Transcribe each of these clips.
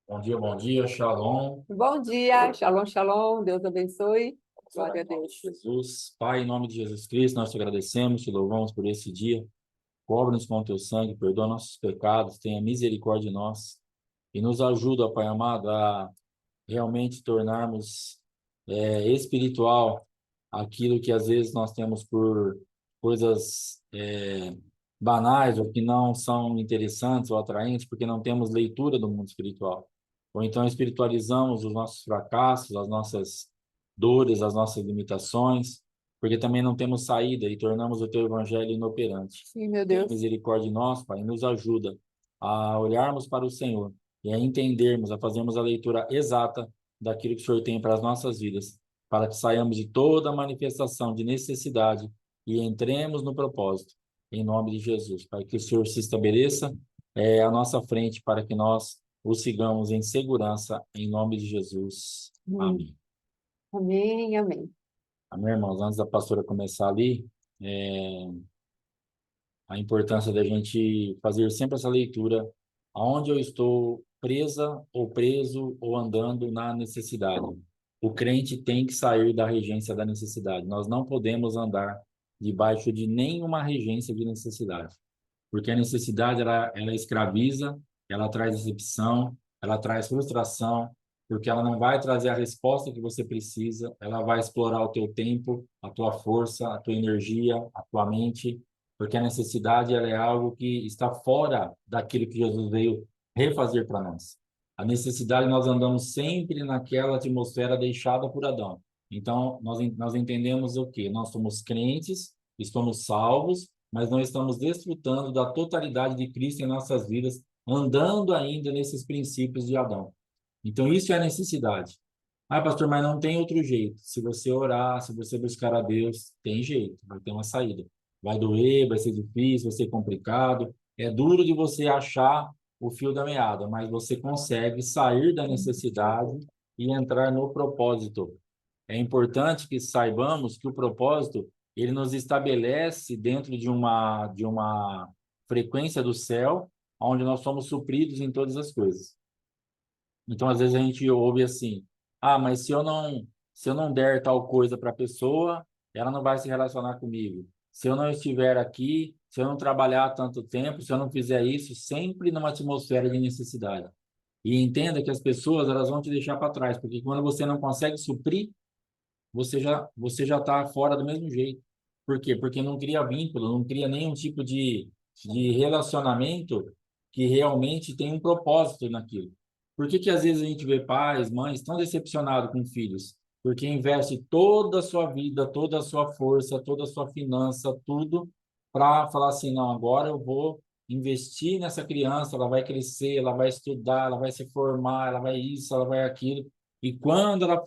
Bom dia, Shalom. Bom dia, shalom, shalom, Deus abençoe. Glória a Em nome de Deus. Jesus. Pai, em nome de Jesus Cristo, nós te agradecemos, te louvamos por esse dia. Cobre-nos com o teu sangue, perdoa nossos pecados, tenha misericórdia de nós e nos ajuda, Pai amado, a realmente tornarmos espiritual aquilo que às vezes nós temos por coisas banais ou que não são interessantes ou atraentes, porque não temos leitura do mundo espiritual. Ou então espiritualizamos os nossos fracassos, as nossas dores, as nossas limitações, porque também não temos saída e tornamos o teu evangelho inoperante. Sim, meu Tenha Deus. misericórdia de nós, Pai, e nos ajuda a olharmos para o Senhor e a entendermos, a fazermos a leitura exata daquilo que o Senhor tem para as nossas vidas, para que saiamos de toda manifestação de necessidade e entremos no propósito, em nome de Jesus. Pai, que o Senhor se estabeleça à nossa frente para que nós o sigamos em segurança, em nome de Jesus. Amém, Amém. amém. Amém. Amém, irmãos? Antes da pastora começar ali, a importância da gente fazer sempre essa leitura, aonde eu estou presa ou preso ou andando na necessidade. O crente tem que sair da regência da necessidade. Nós não podemos andar debaixo de nenhuma regência de necessidade, porque a necessidade ela escraviza, ela traz decepção, ela traz frustração, porque ela não vai trazer a resposta que você precisa, ela vai explorar o teu tempo, a tua força, a tua energia, a tua mente, porque a necessidade ela é algo que está fora daquilo que Jesus veio refazer para nós. A necessidade nós andamos sempre naquela atmosfera deixada por Adão. Então nós entendemos o quê? Nós somos crentes, estamos salvos, mas não estamos desfrutando da totalidade de Cristo em nossas vidas, andando ainda nesses princípios de Adão. Então, isso é a necessidade. Ah, pastor, mas não tem outro jeito. Se você orar, se você buscar a Deus, tem jeito, vai ter uma saída. Vai doer, vai ser difícil, vai ser complicado. É duro de você achar o fio da meada, mas você consegue sair da necessidade e entrar no propósito. É importante que saibamos que o propósito ele nos estabelece dentro de uma frequência do céu, onde nós somos supridos em todas as coisas. Então, às vezes a gente ouve assim: ah, mas se eu não der tal coisa para a pessoa, ela não vai se relacionar comigo. Se eu não estiver aqui, se eu não trabalhar tanto tempo, se eu não fizer isso, sempre numa atmosfera de necessidade. E entenda que as pessoas elas vão te deixar para trás, porque quando você não consegue suprir, você já está fora do mesmo jeito. Por quê? Porque não cria vínculo, não cria nenhum tipo de relacionamento que realmente tem um propósito naquilo. Por que que às vezes a gente vê pais, mães tão decepcionados com filhos? Porque investe toda a sua vida, toda a sua força, toda a sua finança, tudo para falar assim, não, agora eu vou investir nessa criança, ela vai crescer, ela vai estudar, ela vai se formar, ela vai isso, ela vai aquilo. E quando ela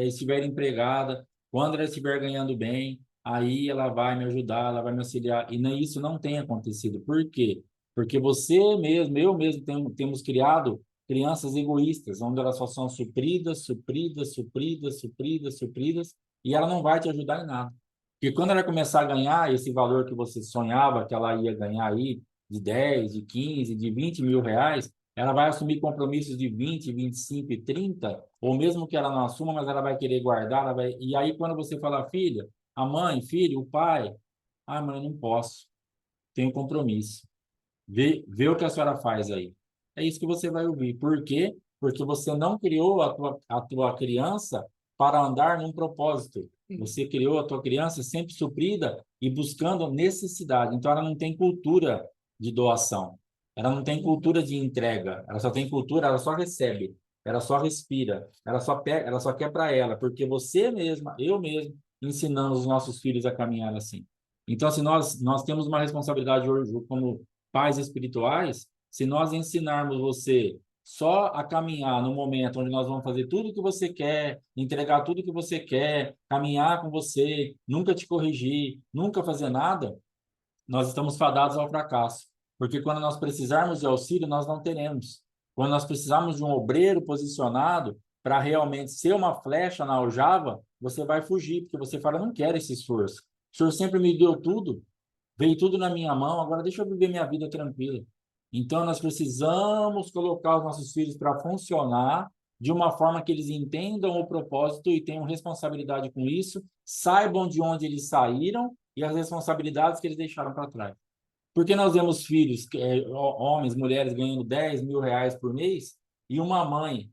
estiver empregada, quando ela estiver ganhando bem, aí ela vai me ajudar, ela vai me auxiliar. E nem isso não tem acontecido. Por quê? Porque você mesmo, eu mesmo, temos criado crianças egoístas, onde elas só são supridas, supridas, supridas, supridas, supridas, e ela não vai te ajudar em nada. Porque quando ela começar a ganhar esse valor que você sonhava que ela ia ganhar aí, de 10, de 15, de 20 mil reais, ela vai assumir compromissos de 20, 25 e 30, ou mesmo que ela não assuma, mas ela vai querer guardar, ela vai... E aí quando você fala, filha, a mãe, filho, o pai, ah, mãe, eu não posso, tenho compromisso. Vê o que a senhora faz aí. É isso que você vai ouvir. Por quê? Porque você não criou a tua criança para andar num propósito. Você criou a tua criança sempre suprida e buscando necessidade. Então, ela não tem cultura de doação. Ela não tem cultura de entrega. Ela só tem cultura, ela só recebe. Ela só respira. Ela só pega, ela só quer para ela. Porque você mesma, eu mesmo, ensinamos os nossos filhos a caminhar assim. Então, se nós temos uma responsabilidade hoje como pais espirituais, se nós ensinarmos você só a caminhar no momento onde nós vamos fazer tudo o que você quer, entregar tudo o que você quer, caminhar com você, nunca te corrigir, nunca fazer nada, nós estamos fadados ao fracasso. Porque quando nós precisarmos de auxílio, nós não teremos. Quando nós precisarmos de um obreiro posicionado para realmente ser uma flecha na aljava, você vai fugir, porque você fala, não quero esse esforço. O senhor sempre me deu tudo, veio tudo na minha mão, agora deixa eu viver minha vida tranquila. Então, nós precisamos colocar os nossos filhos para funcionar de uma forma que eles entendam o propósito e tenham responsabilidade com isso, saibam de onde eles saíram e as responsabilidades que eles deixaram para trás. Porque nós vemos filhos, homens, mulheres ganhando R$ 10.000 por mês e uma mãe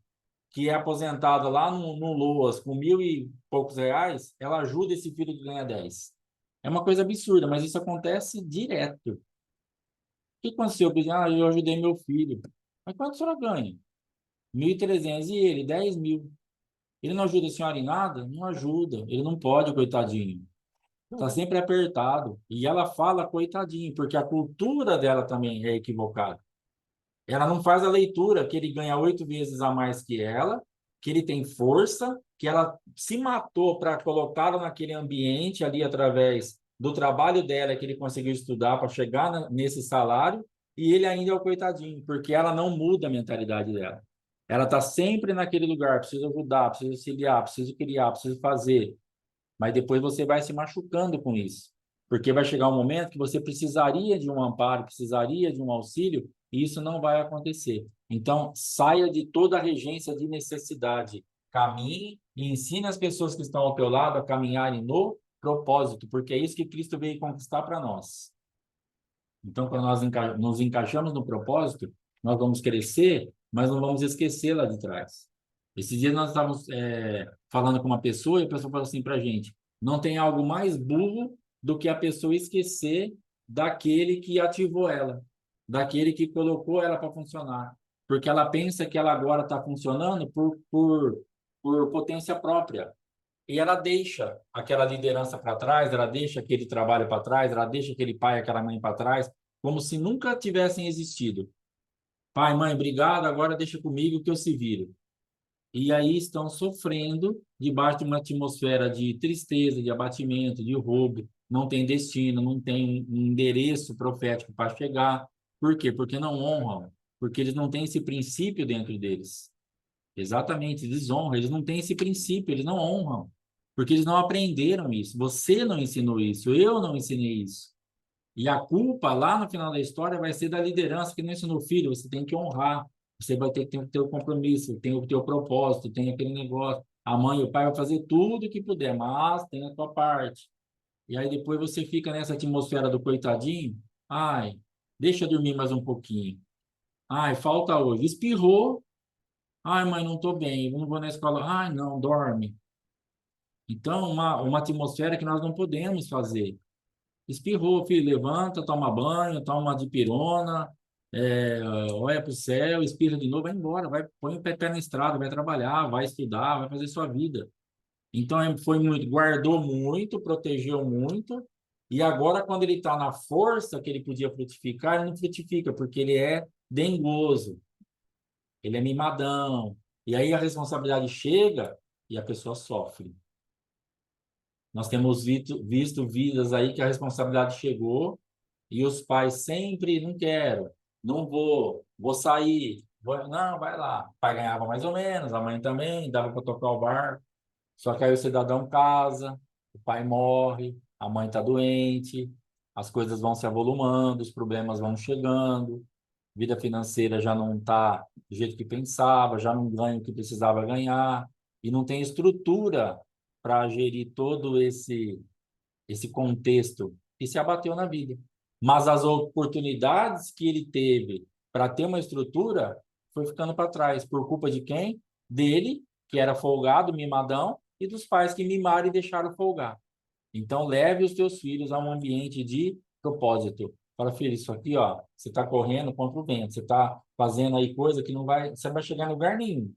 que é aposentada lá no Loas com 1.000 e poucos reais, ela ajuda esse filho que ganha 10. É uma coisa absurda, mas isso acontece direto. O que aconteceu? Eu ajudei meu filho. Mas quanto a senhora ganha? 1.300. E ele? 10.000. Ele não ajuda a senhora em nada? Não ajuda. Ele não pode, coitadinho. Está sempre apertado. E ela fala coitadinho, porque a cultura dela também é equivocada. Ela não faz a leitura que ele ganha 8 vezes a mais que ela, que ele tem força, que ela se matou para colocá-lo naquele ambiente ali através do trabalho dela, que ele conseguiu estudar para chegar nesse salário, e ele ainda é o coitadinho, porque ela não muda a mentalidade dela. Ela está sempre naquele lugar, preciso ajudar, preciso auxiliar, preciso criar, preciso fazer. Mas depois você vai se machucando com isso. Porque vai chegar um momento que você precisaria de um amparo, precisaria de um auxílio, e isso não vai acontecer. Então, saia de toda a regência de necessidade. Caminhe e ensine as pessoas que estão ao teu lado a caminharem no propósito, porque é isso que Cristo veio conquistar para nós. Então, quando nós nos encaixamos no propósito, nós vamos crescer, mas não vamos esquecer lá de trás. Esse dia nós estávamos falando com uma pessoa e a pessoa falou assim para a gente: não tem algo mais burro do que a pessoa esquecer daquele que ativou ela, daquele que colocou ela para funcionar. Porque ela pensa que ela agora está funcionando por potência própria. E ela deixa aquela liderança para trás, ela deixa aquele trabalho para trás, ela deixa aquele pai, aquela mãe para trás, como se nunca tivessem existido. Pai, mãe, obrigado, agora deixa comigo que eu se viro. E aí estão sofrendo debaixo de uma atmosfera de tristeza, de abatimento, de roubo, não tem destino, não tem um endereço profético para chegar. Por quê? Porque não honram, porque eles não têm esse princípio dentro deles. Exatamente, desonra. Eles não têm esse princípio, eles não honram, porque eles não aprenderam isso. Você não ensinou isso, eu não ensinei isso. E a culpa lá no final da história vai ser da liderança que não ensinou o filho. Você tem que honrar, você vai ter que ter o compromisso, tem o teu propósito, tem aquele negócio. A mãe e o pai vão fazer tudo o que puder, mas tem a tua parte. E aí depois você fica nessa atmosfera do coitadinho. Ai, deixa eu dormir mais um pouquinho. Ai, falta hoje. Espirrou. Ai, mãe, não estou bem, eu não vou na escola. Ai, não, dorme. Então, uma atmosfera que nós não podemos fazer. Espirrou, filho, levanta, toma banho, toma uma dipirona, olha para o céu, espirra de novo, vai embora, vai, põe o pé na estrada, vai trabalhar, vai estudar, vai fazer sua vida. Então, foi muito, guardou muito, protegeu muito, e agora, quando ele está na força que ele podia frutificar, ele não frutifica, porque ele é dengoso, ele é mimadão. E aí a responsabilidade chega e a pessoa sofre. Nós temos visto vidas aí que a responsabilidade chegou e os pais sempre, não quero, não vou sair. Não, vai lá. O pai ganhava mais ou menos, a mãe também, dava para tocar o barco. Só que aí o cidadão casa, o pai morre, a mãe está doente, as coisas vão se avolumando, os problemas vão chegando, vida financeira já não está do jeito que pensava, já não ganha o que precisava ganhar, e não tem estrutura para gerir todo esse contexto e se abateu na vida. Mas as oportunidades que ele teve para ter uma estrutura foi ficando para trás. Por culpa de quem? Dele, que era folgado, mimadão, e dos pais que mimaram e deixaram folgar. Então, leve os teus filhos a um ambiente de propósito. Fala, filho, isso aqui, ó, você está correndo contra o vento, você está fazendo aí coisa que não vai, você não vai chegar em lugar nenhum.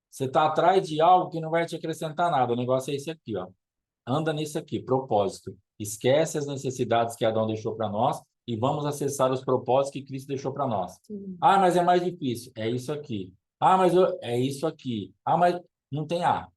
Você está atrás de algo que não vai te acrescentar nada. O negócio é esse aqui, ó. Anda nisso aqui, propósito. Esquece as necessidades que Adão deixou para nós e vamos acessar os propósitos que Cristo deixou para nós. Sim. Ah, mas é mais difícil. É isso aqui. Ah, mas é isso aqui. Ah, mas não tem A.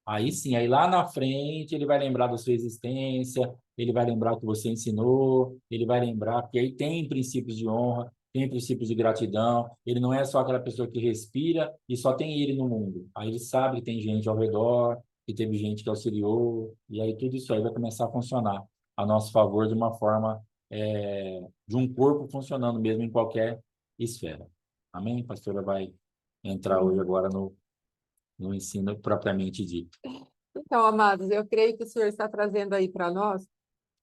Aí sim, aí lá na frente ele vai lembrar da sua existência, ele vai lembrar que você ensinou, ele vai lembrar que aí tem princípios de honra, tem princípios de gratidão, ele não é só aquela pessoa que respira e só tem ele no mundo. Aí ele sabe que tem gente ao redor, que teve gente que auxiliou, e aí tudo isso aí vai começar a funcionar a nosso favor de uma forma, de um corpo funcionando mesmo em qualquer esfera. Amém? A pastora vai entrar hoje Sim. agora no ensino propriamente dito. Então, amados, eu creio que o Senhor está trazendo aí para nós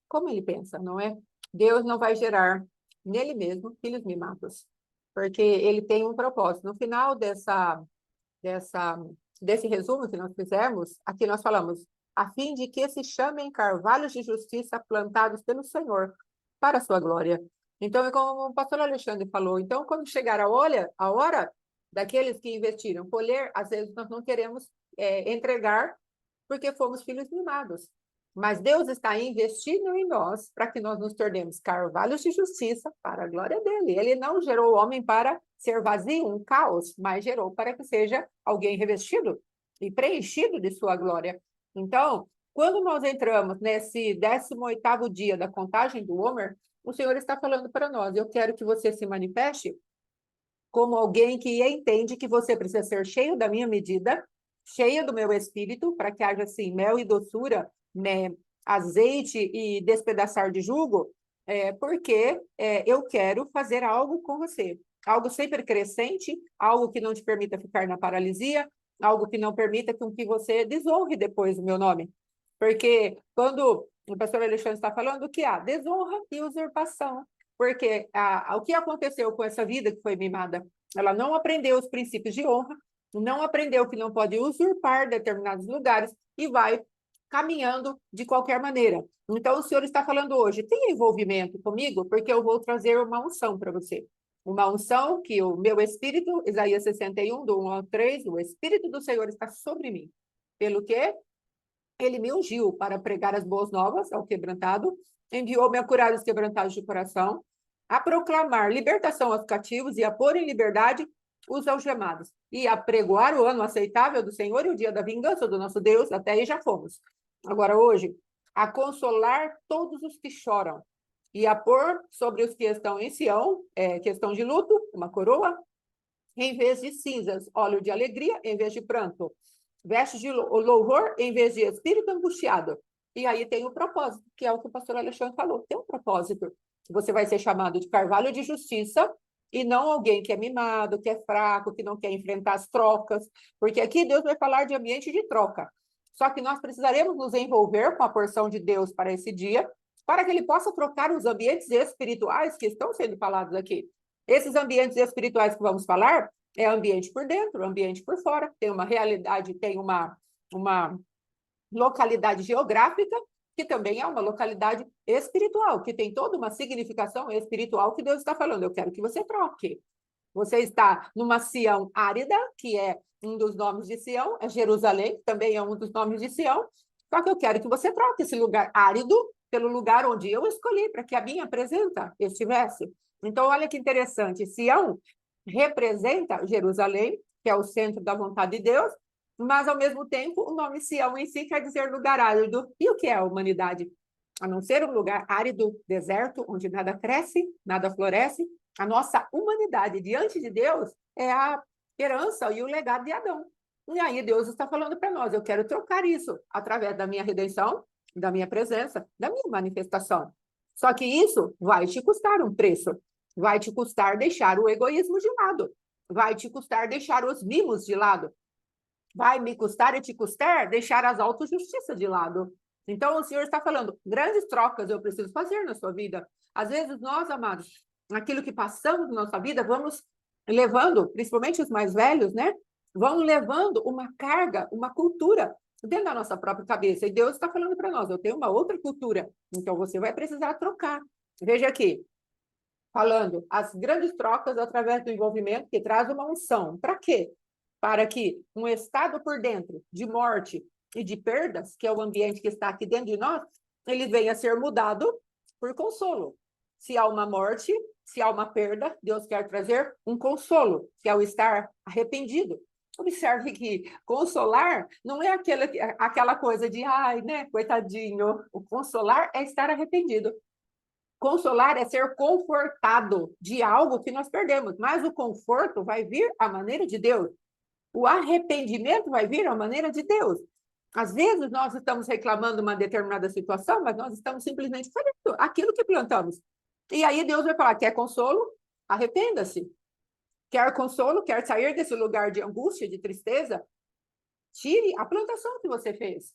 como ele pensa, não é? Deus não vai gerar nele mesmo filhos mimados, porque ele tem um propósito. No final dessa, desse resumo que nós fizemos, aqui nós falamos, a fim de que se chamem carvalhos de justiça plantados pelo Senhor para a sua glória. Então, é como o pastor Alexandre falou, então, quando chegar a hora daqueles que investiram colher, às vezes nós não queremos entregar porque fomos filhos mimados. Mas Deus está investindo em nós para que nós nos tornemos carvalhos de justiça para a glória dele. Ele não gerou o homem para ser vazio, um caos, mas gerou para que seja alguém revestido e preenchido de sua glória. Então, quando nós entramos nesse 18º dia da contagem do Homer, o Senhor está falando para nós, eu quero que você se manifeste como alguém que entende que você precisa ser cheio da minha medida, cheio do meu espírito, para que haja assim mel e doçura, né, azeite e despedaçar de jugo, porque eu quero fazer algo com você, algo sempre crescente, algo que não te permita ficar na paralisia, algo que não permita que você desonre depois o meu nome. Porque quando o pastor Alexandre está falando que há desonra e usurpação, porque o que aconteceu com essa vida que foi mimada? Ela não aprendeu os princípios de honra, não aprendeu que não pode usurpar determinados lugares e vai caminhando de qualquer maneira. Então, o Senhor está falando hoje, tenha envolvimento comigo, porque eu vou trazer uma unção para você. Uma unção que o meu espírito, Isaías 61, do 1 ao 3, o espírito do Senhor está sobre mim. Pelo quê? Ele me ungiu para pregar as boas novas ao quebrantado, enviou-me a curar os quebrantados de coração, a proclamar libertação aos cativos e a pôr em liberdade os algemados, e a pregoar o ano aceitável do Senhor e o dia da vingança do nosso Deus, até aí já fomos. Agora, hoje, a consolar todos os que choram, e a pôr sobre os que estão em Sião, questão de luto, uma coroa, em vez de cinzas, óleo de alegria, em vez de pranto, vestes de louvor em vez de espírito angustiado. E aí tem o propósito, que é o que o pastor Alexandre falou. Tem um propósito. Você vai ser chamado de carvalho de justiça e não alguém que é mimado, que é fraco, que não quer enfrentar as trocas. Porque aqui Deus vai falar de ambiente de troca. Só que nós precisaremos nos envolver com a porção de Deus para esse dia, para que ele possa trocar os ambientes espirituais que estão sendo falados aqui. Esses ambientes espirituais que vamos falar é ambiente por dentro, ambiente por fora, tem uma realidade, tem uma localidade geográfica, que também é uma localidade espiritual, que tem toda uma significação espiritual que Deus está falando. Eu quero que você troque. Você está numa Sião árida, que é um dos nomes de Sião, é Jerusalém, que também é um dos nomes de Sião, só que eu quero que você troque esse lugar árido pelo lugar onde eu escolhi, para que a minha presença estivesse. Então, olha que interessante, Sião representa Jerusalém, que é o centro da vontade de Deus, mas, ao mesmo tempo, o nome Sião em si quer dizer lugar árido. E o que é a humanidade? A não ser um lugar árido, deserto, onde nada cresce, nada floresce, a nossa humanidade diante de Deus é a herança e o legado de Adão. E aí Deus está falando para nós, eu quero trocar isso através da minha redenção, da minha presença, da minha manifestação. Só que isso vai te custar um preço. Vai te custar deixar o egoísmo de lado. Vai te custar deixar os mimos de lado. Vai me custar e te custar deixar as autojustiças de lado. Então, o Senhor está falando, grandes trocas eu preciso fazer na sua vida. Às vezes, nós, amados, aquilo que passamos na nossa vida, vamos levando, principalmente os mais velhos, né? Vão levando uma carga, uma cultura dentro da nossa própria cabeça. E Deus está falando para nós, eu tenho uma outra cultura, então você vai precisar trocar. Veja aqui, falando as grandes trocas através do envolvimento que traz uma unção. Para quê? Para que um estado por dentro de morte e de perdas, que é o ambiente que está aqui dentro de nós, ele venha a ser mudado por consolo. Se há uma morte, se há uma perda, Deus quer trazer um consolo, que é o estar arrependido. Observe que consolar não é aquela coisa de, ai, né, coitadinho. O consolar é estar arrependido. Consolar é ser confortado de algo que nós perdemos, mas o conforto vai vir à maneira de Deus. O arrependimento vai vir à maneira de Deus. Às vezes nós estamos reclamando uma determinada situação, mas nós estamos simplesmente fazendo aquilo que plantamos. E aí Deus vai falar, quer consolo? Arrependa-se. Quer consolo? Quer sair desse lugar de angústia, de tristeza? Tire a plantação que você fez.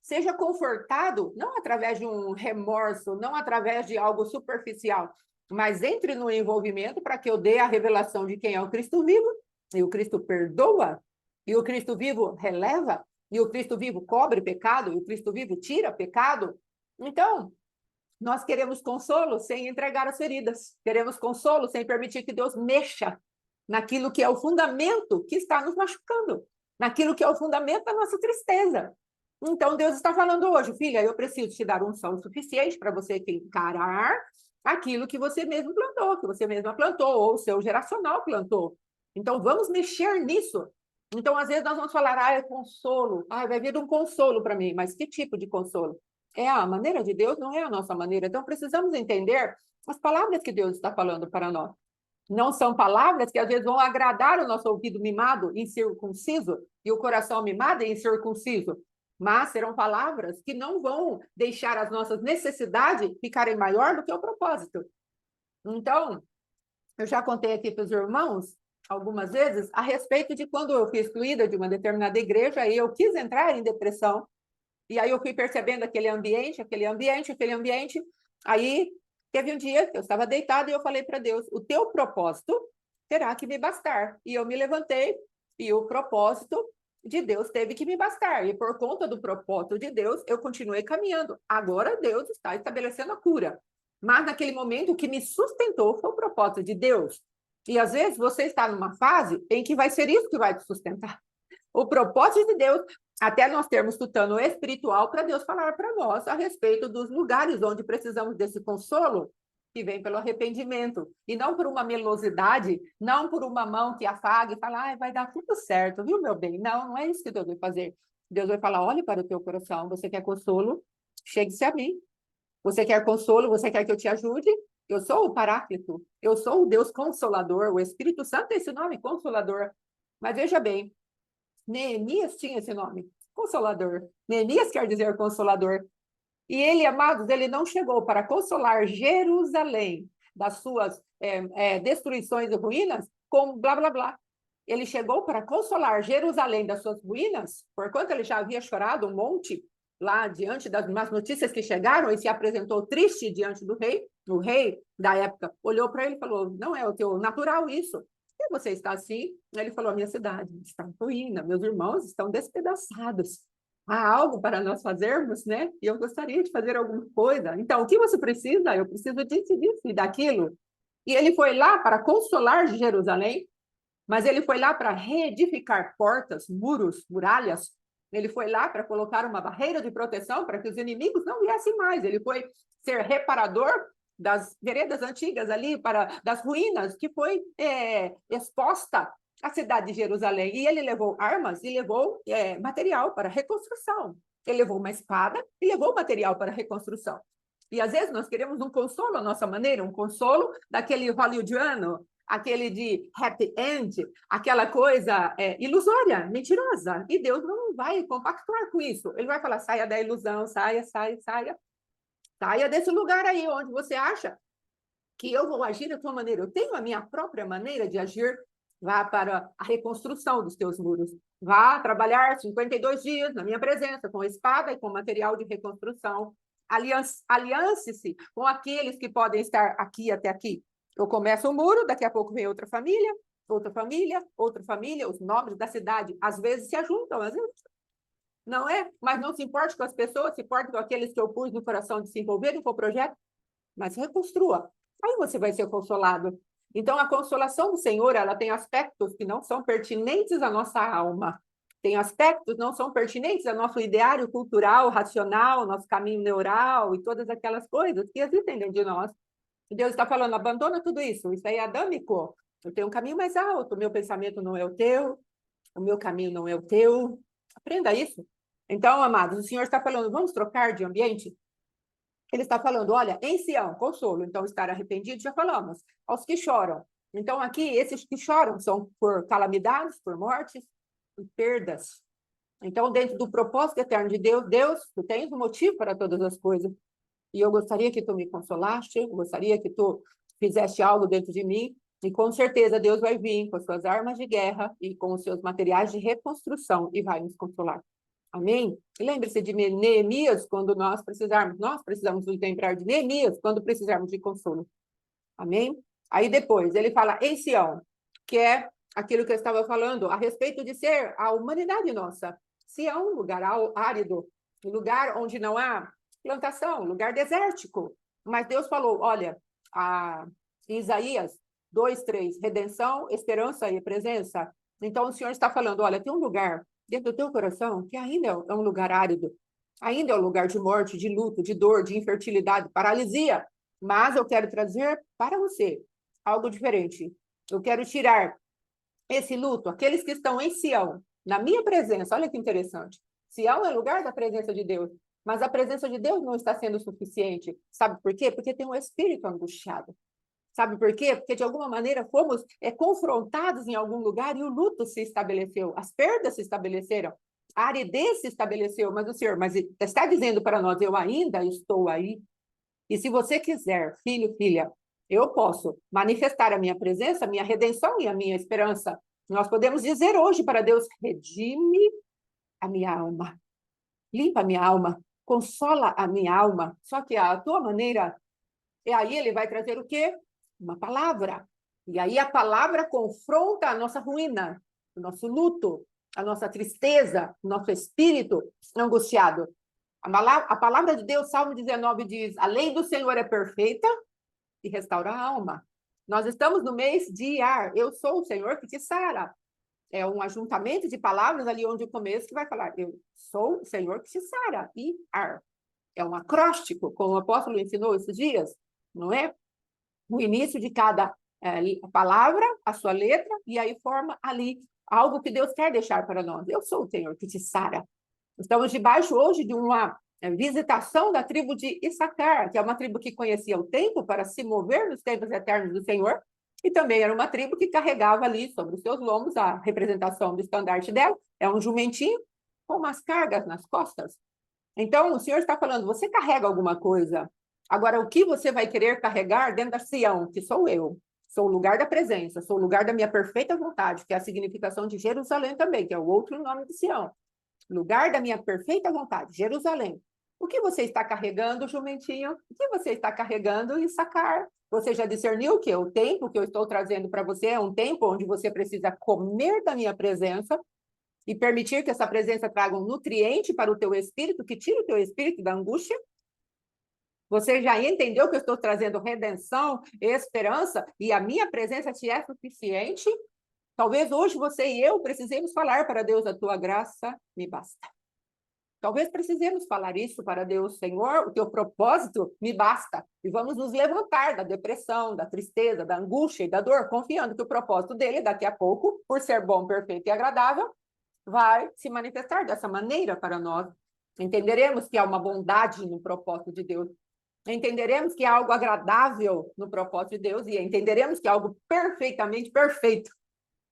Seja confortado, não através de um remorso, não através de algo superficial, mas entre no envolvimento para que eu dê a revelação de quem é o Cristo vivo, e o Cristo perdoa, e o Cristo vivo releva, e o Cristo vivo cobre pecado, e o Cristo vivo tira pecado. Então, nós queremos consolo sem entregar as feridas, queremos consolo sem permitir que Deus mexa naquilo que é o fundamento que está nos machucando, naquilo que é o fundamento da nossa tristeza. Então, Deus está falando hoje, filha, eu preciso te dar um som suficiente para você encarar aquilo que você mesmo plantou, que você mesma plantou, ou o seu geracional plantou. Então, vamos mexer nisso. Então, às vezes, nós vamos falar, é consolo, vai vir um consolo para mim, mas que tipo de consolo? É a maneira de Deus, não é a nossa maneira. Então, precisamos entender as palavras que Deus está falando para nós. Não são palavras que às vezes vão agradar o nosso ouvido mimado, incircunciso, e o coração mimado e incircunciso, mas serão palavras que não vão deixar as nossas necessidades ficarem maior do que o propósito. Então, eu já contei aqui para os irmãos algumas vezes a respeito de quando eu fui excluída de uma determinada igreja e eu quis entrar em depressão, e aí eu fui percebendo aquele ambiente, aí teve um dia que eu estava deitada e eu falei para Deus, o teu propósito terá que me bastar. E eu me levantei e o propósito de Deus teve que me bastar. E por conta do propósito de Deus, eu continuei caminhando. Agora Deus está estabelecendo a cura. Mas naquele momento o que me sustentou foi o propósito de Deus. E às vezes você está numa fase em que vai ser isso que vai te sustentar. O propósito de Deus, até nós termos tutano espiritual para Deus falar para nós a respeito dos lugares onde precisamos desse consolo que vem pelo arrependimento, e não por uma melosidade, não por uma mão que afaga e fala, vai dar tudo certo, viu, meu bem? Não, não é isso que Deus vai fazer. Deus vai falar, olhe para o teu coração, você quer consolo? Chegue-se a mim. Você quer consolo? Você quer que eu te ajude? Eu sou o Paráclito, eu sou o Deus Consolador, o Espírito Santo tem esse nome, Consolador. Mas veja bem, Neemias tinha esse nome, Consolador. Neemias quer dizer Consolador. E ele, amados, ele não chegou para consolar Jerusalém das suas destruições e ruínas com blá, blá, blá. Ele chegou para consolar Jerusalém das suas ruínas, porquanto ele já havia chorado um monte lá diante das más notícias que chegaram e se apresentou triste diante do rei. O rei da época olhou para ele e falou, não é o teu natural isso. E você está assim? Ele falou, a minha cidade está em ruína, meus irmãos estão despedaçados. Há algo para nós fazermos, né? E eu gostaria de fazer alguma coisa. Então, o que você precisa? Eu preciso disso e daquilo. E ele foi lá para consolar Jerusalém, mas ele foi lá para reedificar portas, muros, muralhas. Ele foi lá para colocar uma barreira de proteção para que os inimigos não viessem mais. Ele foi ser reparador das veredas antigas ali, das ruínas que foi exposta a cidade de Jerusalém. E ele levou armas e levou material para reconstrução. Ele levou uma espada e levou material para reconstrução. E às vezes nós queremos um consolo à nossa maneira, um consolo daquele hollywoodiano, aquele de happy end, aquela coisa ilusória, mentirosa. E Deus não vai compactuar com isso. Ele vai falar, saia da ilusão, saia. Saia desse lugar aí onde você acha que eu vou agir da tua maneira. Eu tenho a minha própria maneira de agir. Vá para a reconstrução dos teus muros. Vá trabalhar 52 dias na minha presença, com espada e com material de reconstrução. Aliance-se com aqueles que podem estar aqui até aqui. Eu começo o muro, daqui a pouco vem outra família, os nobres da cidade, às vezes se ajuntam, às vezes não é? Mas não se importe com as pessoas, se importe com aqueles que eu pus no coração de se envolverem com o projeto, mas reconstrua. Aí você vai ser consolado. Então, a consolação do Senhor, ela tem aspectos que não são pertinentes à nossa alma. Tem aspectos que não são pertinentes ao nosso ideário cultural, racional, nosso caminho neural e todas aquelas coisas que existem dentro de nós. E Deus está falando, abandona tudo isso. Isso aí é adâmico. Eu tenho um caminho mais alto. O meu pensamento não é o teu. O meu caminho não é o teu. Aprenda isso. Então, amados, o Senhor está falando, vamos trocar de ambiente? Ele está falando, olha, em Sião, consolo. Então, estar arrependido, já falamos. Aos que choram. Então, aqui, esses que choram são por calamidades, por mortes, por perdas. Então, dentro do propósito eterno de Deus, tu tens um motivo para todas as coisas. E eu gostaria que tu me consolaste, eu gostaria que tu fizesse algo dentro de mim. E com certeza Deus vai vir com as suas armas de guerra e com os seus materiais de reconstrução e vai nos consolar. Amém? E lembre-se de Neemias quando nós precisamos nos lembrar de Neemias quando precisarmos de consolo. Amém? Aí depois ele fala em Sião, que é aquilo que eu estava falando a respeito de ser a humanidade nossa. Sião é um lugar árido, um lugar onde não há plantação, um lugar desértico. Mas Deus falou, olha, em Isaías 2:3, redenção, esperança e presença. Então o Senhor está falando, olha, tem um lugar dentro do teu coração que ainda é um lugar árido, ainda é um lugar de morte, de luto, de dor, de infertilidade, paralisia. Mas eu quero trazer para você algo diferente. Eu quero tirar esse luto, aqueles que estão em Sião, na minha presença. Olha que interessante. Sião é lugar da presença de Deus, mas a presença de Deus não está sendo suficiente. Sabe por quê? Porque tem um espírito angustiado. Sabe por quê? Porque, de alguma maneira, fomos confrontados em algum lugar e o luto se estabeleceu, as perdas se estabeleceram, a aridez se estabeleceu, mas o Senhor está dizendo para nós, eu ainda estou aí. E se você quiser, filho, filha, eu posso manifestar a minha presença, a minha redenção e a minha esperança. Nós podemos dizer hoje para Deus, redime a minha alma, limpa a minha alma, consola a minha alma. Só que a tua maneira, e aí ele vai trazer o quê? Uma palavra. E aí a palavra confronta a nossa ruína, o nosso luto, a nossa tristeza, o nosso espírito angustiado. A palavra de Deus, Salmo 19, diz, a lei do Senhor é perfeita e restaura a alma. Nós estamos no mês de Ar. Eu sou o Senhor que te sara. É um ajuntamento de palavras ali onde o começo que vai falar, eu sou o Senhor que te sara. E Ar. É um acróstico, como o apóstolo ensinou esses dias, não é? No início de cada palavra, a sua letra, e aí forma ali algo que Deus quer deixar para nós. Eu sou o Senhor que te sara. Estamos debaixo hoje de uma visitação da tribo de Issacar, que é uma tribo que conhecia o tempo para se mover nos tempos eternos do Senhor, e também era uma tribo que carregava ali sobre os seus lombos a representação do estandarte dela, é um jumentinho com umas cargas nas costas. Então, o Senhor está falando, você carrega alguma coisa. Agora, o que você vai querer carregar dentro da Sião, que sou eu? Sou o lugar da presença, sou o lugar da minha perfeita vontade, que é a significação de Jerusalém também, que é o outro nome de Sião. Lugar da minha perfeita vontade, Jerusalém. O que você está carregando, jumentinho? O que você está carregando, Issacar? Você já discerniu que o tempo que eu estou trazendo para você é um tempo onde você precisa comer da minha presença e permitir que essa presença traga um nutriente para o teu espírito, que tire o teu espírito da angústia? Você já entendeu que eu estou trazendo redenção, esperança, e a minha presença te é suficiente? Talvez hoje você e eu precisemos falar para Deus, a tua graça me basta. Talvez precisemos falar isso para Deus, Senhor, o teu propósito me basta. E vamos nos levantar da depressão, da tristeza, da angústia e da dor, confiando que o propósito dele, daqui a pouco, por ser bom, perfeito e agradável, vai se manifestar dessa maneira para nós. Entenderemos que há uma bondade no propósito de Deus. Entenderemos que há algo agradável no propósito de Deus e entenderemos que há algo perfeitamente perfeito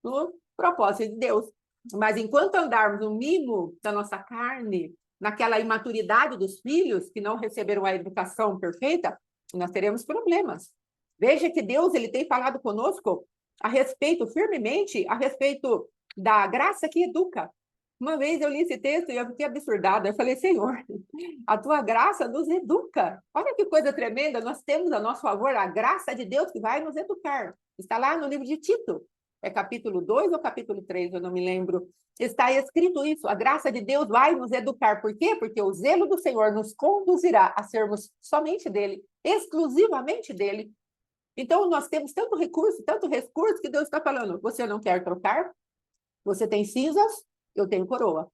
no propósito de Deus. Mas enquanto andarmos no mimo da nossa carne, naquela imaturidade dos filhos que não receberam a educação perfeita, nós teremos problemas. Veja que Deus ele tem falado conosco a respeito, firmemente, a respeito da graça que educa. Uma vez eu li esse texto e eu fiquei absurdada. Eu falei, Senhor, a tua graça nos educa. Olha que coisa tremenda, nós temos a nosso favor a graça de Deus que vai nos educar. Está lá no livro de Tito. É capítulo 2 ou capítulo 3, eu não me lembro. Está escrito isso, a graça de Deus vai nos educar. Por quê? Porque o zelo do Senhor nos conduzirá a sermos somente dele, exclusivamente dele. Então, nós temos tanto recurso, que Deus está falando, você não quer trocar? Você tem cinzas? Eu tenho coroa.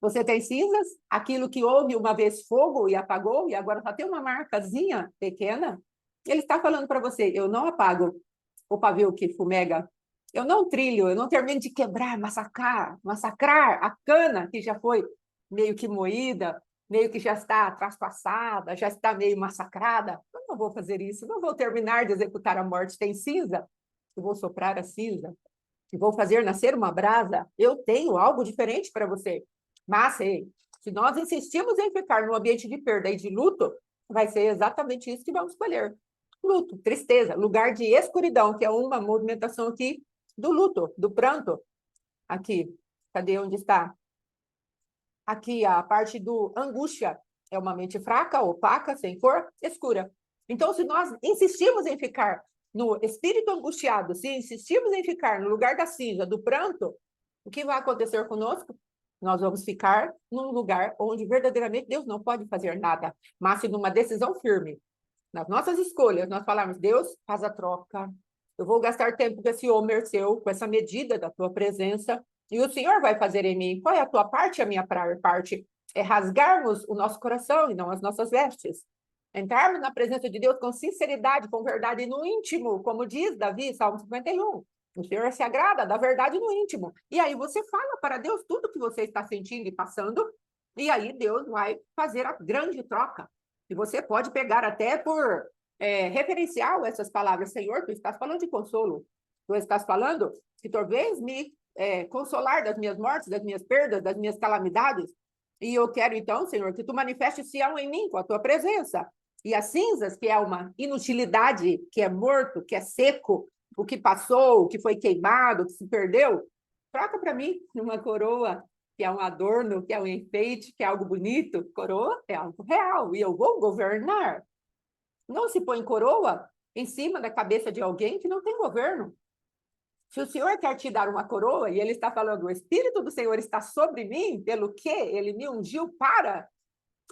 Você tem cinzas? Aquilo que houve uma vez fogo e apagou, e agora só tem uma marcazinha pequena. Ele está falando para você, eu não apago o pavio que fumega. Eu não trilho, eu não termino de quebrar, massacrar a cana que já foi meio que moída, meio que já está traspassada, já está meio massacrada. Eu não vou fazer isso, não vou terminar de executar a morte. Tem cinza? Eu vou soprar a cinza. E vou fazer nascer uma brasa. Eu tenho algo diferente para você. Mas, se nós insistimos em ficar no ambiente de perda e de luto, vai ser exatamente isso que vamos colher. luto, tristeza, lugar de escuridão, que é uma movimentação aqui do luto, do pranto. Aqui, cadê onde está? Aqui, a parte do angústia, é uma mente fraca, opaca, sem cor, escura. Então, se nós insistimos em ficar no espírito angustiado, se insistimos em ficar no lugar da cinza, do pranto, o que vai acontecer conosco? Nós vamos ficar num lugar onde verdadeiramente Deus não pode fazer nada, mas se numa decisão firme, nas nossas escolhas, nós falarmos, Deus, faz a troca, eu vou gastar tempo com esse homer seu, com essa medida da tua presença, e o Senhor vai fazer em mim. Qual é a tua parte e a minha parte? É rasgarmos o nosso coração e não as nossas vestes. Entrarmos na presença de Deus com sinceridade, com verdade no íntimo, como diz Davi, Salmo 51. O Senhor se agrada da verdade no íntimo. E aí você fala para Deus tudo que você está sentindo e passando, e aí Deus vai fazer a grande troca. E você pode pegar até por referencial essas palavras. Senhor, tu estás falando de consolo. Tu estás falando que talvez me consolar das minhas mortes, das minhas perdas, das minhas calamidades. E eu quero, então, Senhor, que tu manifeste Sião em mim com a tua presença. E as cinzas, que é uma inutilidade, que é morto, que é seco, o que passou, o que foi queimado, o que se perdeu, troca para mim uma coroa, que é um adorno, que é um enfeite, que é algo bonito. Coroa é algo real, e eu vou governar. Não se põe coroa em cima da cabeça de alguém que não tem governo. Se o Senhor quer te dar uma coroa, e ele está falando, o Espírito do Senhor está sobre mim, pelo que ele me ungiu para,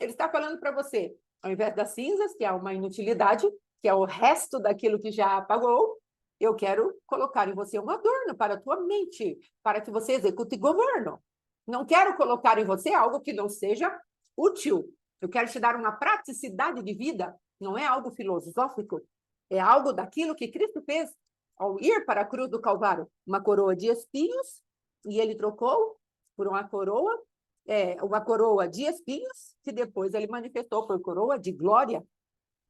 ele está falando para você, ao invés das cinzas, que é uma inutilidade, que é o resto daquilo que já apagou, eu quero colocar em você um adorno para a tua mente, para que você execute governo. Não quero colocar em você algo que não seja útil. Eu quero te dar uma praticidade de vida, não é algo filosófico, é algo daquilo que Cristo fez ao ir para a cruz do Calvário, uma coroa de espinhos, e ele trocou por uma coroa de espinhos, que depois ele manifestou por coroa de glória.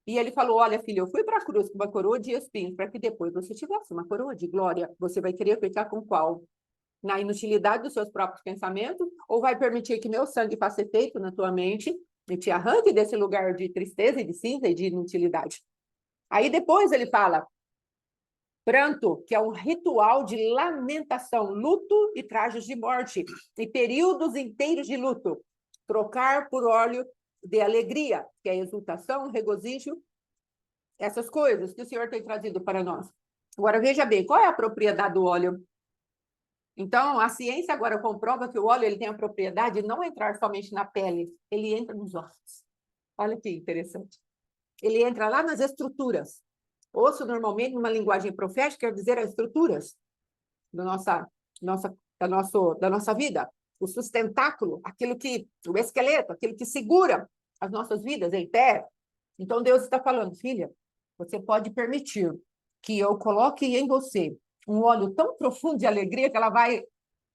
E ele falou, olha, filho, eu fui para a cruz com uma coroa de espinhos, para que depois você tivesse uma coroa de glória. Você vai querer ficar com qual? Na inutilidade dos seus próprios pensamentos, ou vai permitir que meu sangue faça efeito na tua mente e te arranque desse lugar de tristeza e de cinza e de inutilidade? Aí depois ele fala, pranto, que é um ritual de lamentação, luto e trajes de morte, e períodos inteiros de luto. Trocar por óleo de alegria, que é exultação, regozijo, essas coisas que o Senhor tem trazido para nós. Agora, veja bem, qual é a propriedade do óleo? Então, a ciência agora comprova que o óleo ele tem a propriedade de não entrar somente na pele, ele entra nos ossos. Olha que interessante. Ele entra lá nas estruturas. Osso, normalmente, numa linguagem profética, quer dizer as estruturas da nossa vida. O sustentáculo, o esqueleto, aquilo que segura as nossas vidas em pé. Então, Deus está falando, filha, você pode permitir que eu coloque em você um óleo tão profundo de alegria que ela vai,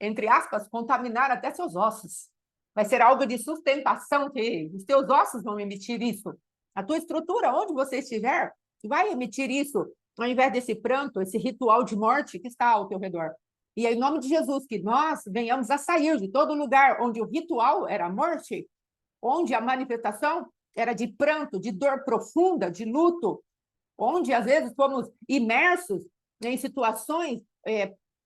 entre aspas, contaminar até seus ossos. Vai ser algo de sustentação que os teus ossos vão emitir isso. A tua estrutura, onde você estiver, vai emitir isso, ao invés desse pranto, esse ritual de morte que está ao teu redor. E em nome de Jesus, que nós venhamos a sair de todo lugar onde o ritual era a morte, onde a manifestação era de pranto, de dor profunda, de luto, onde às vezes fomos imersos em situações.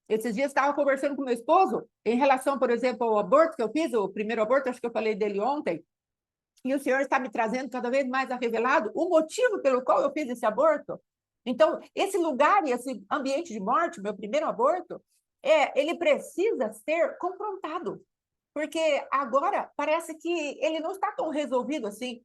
Esses dias estava conversando com meu esposo em relação, por exemplo, ao aborto que eu fiz, o primeiro aborto, acho que eu falei dele ontem, e o Senhor está me trazendo cada vez mais a revelado o motivo pelo qual eu fiz esse aborto. Então, esse lugar e esse ambiente de morte, meu primeiro aborto, ele precisa ser confrontado, porque agora parece que ele não está tão resolvido assim.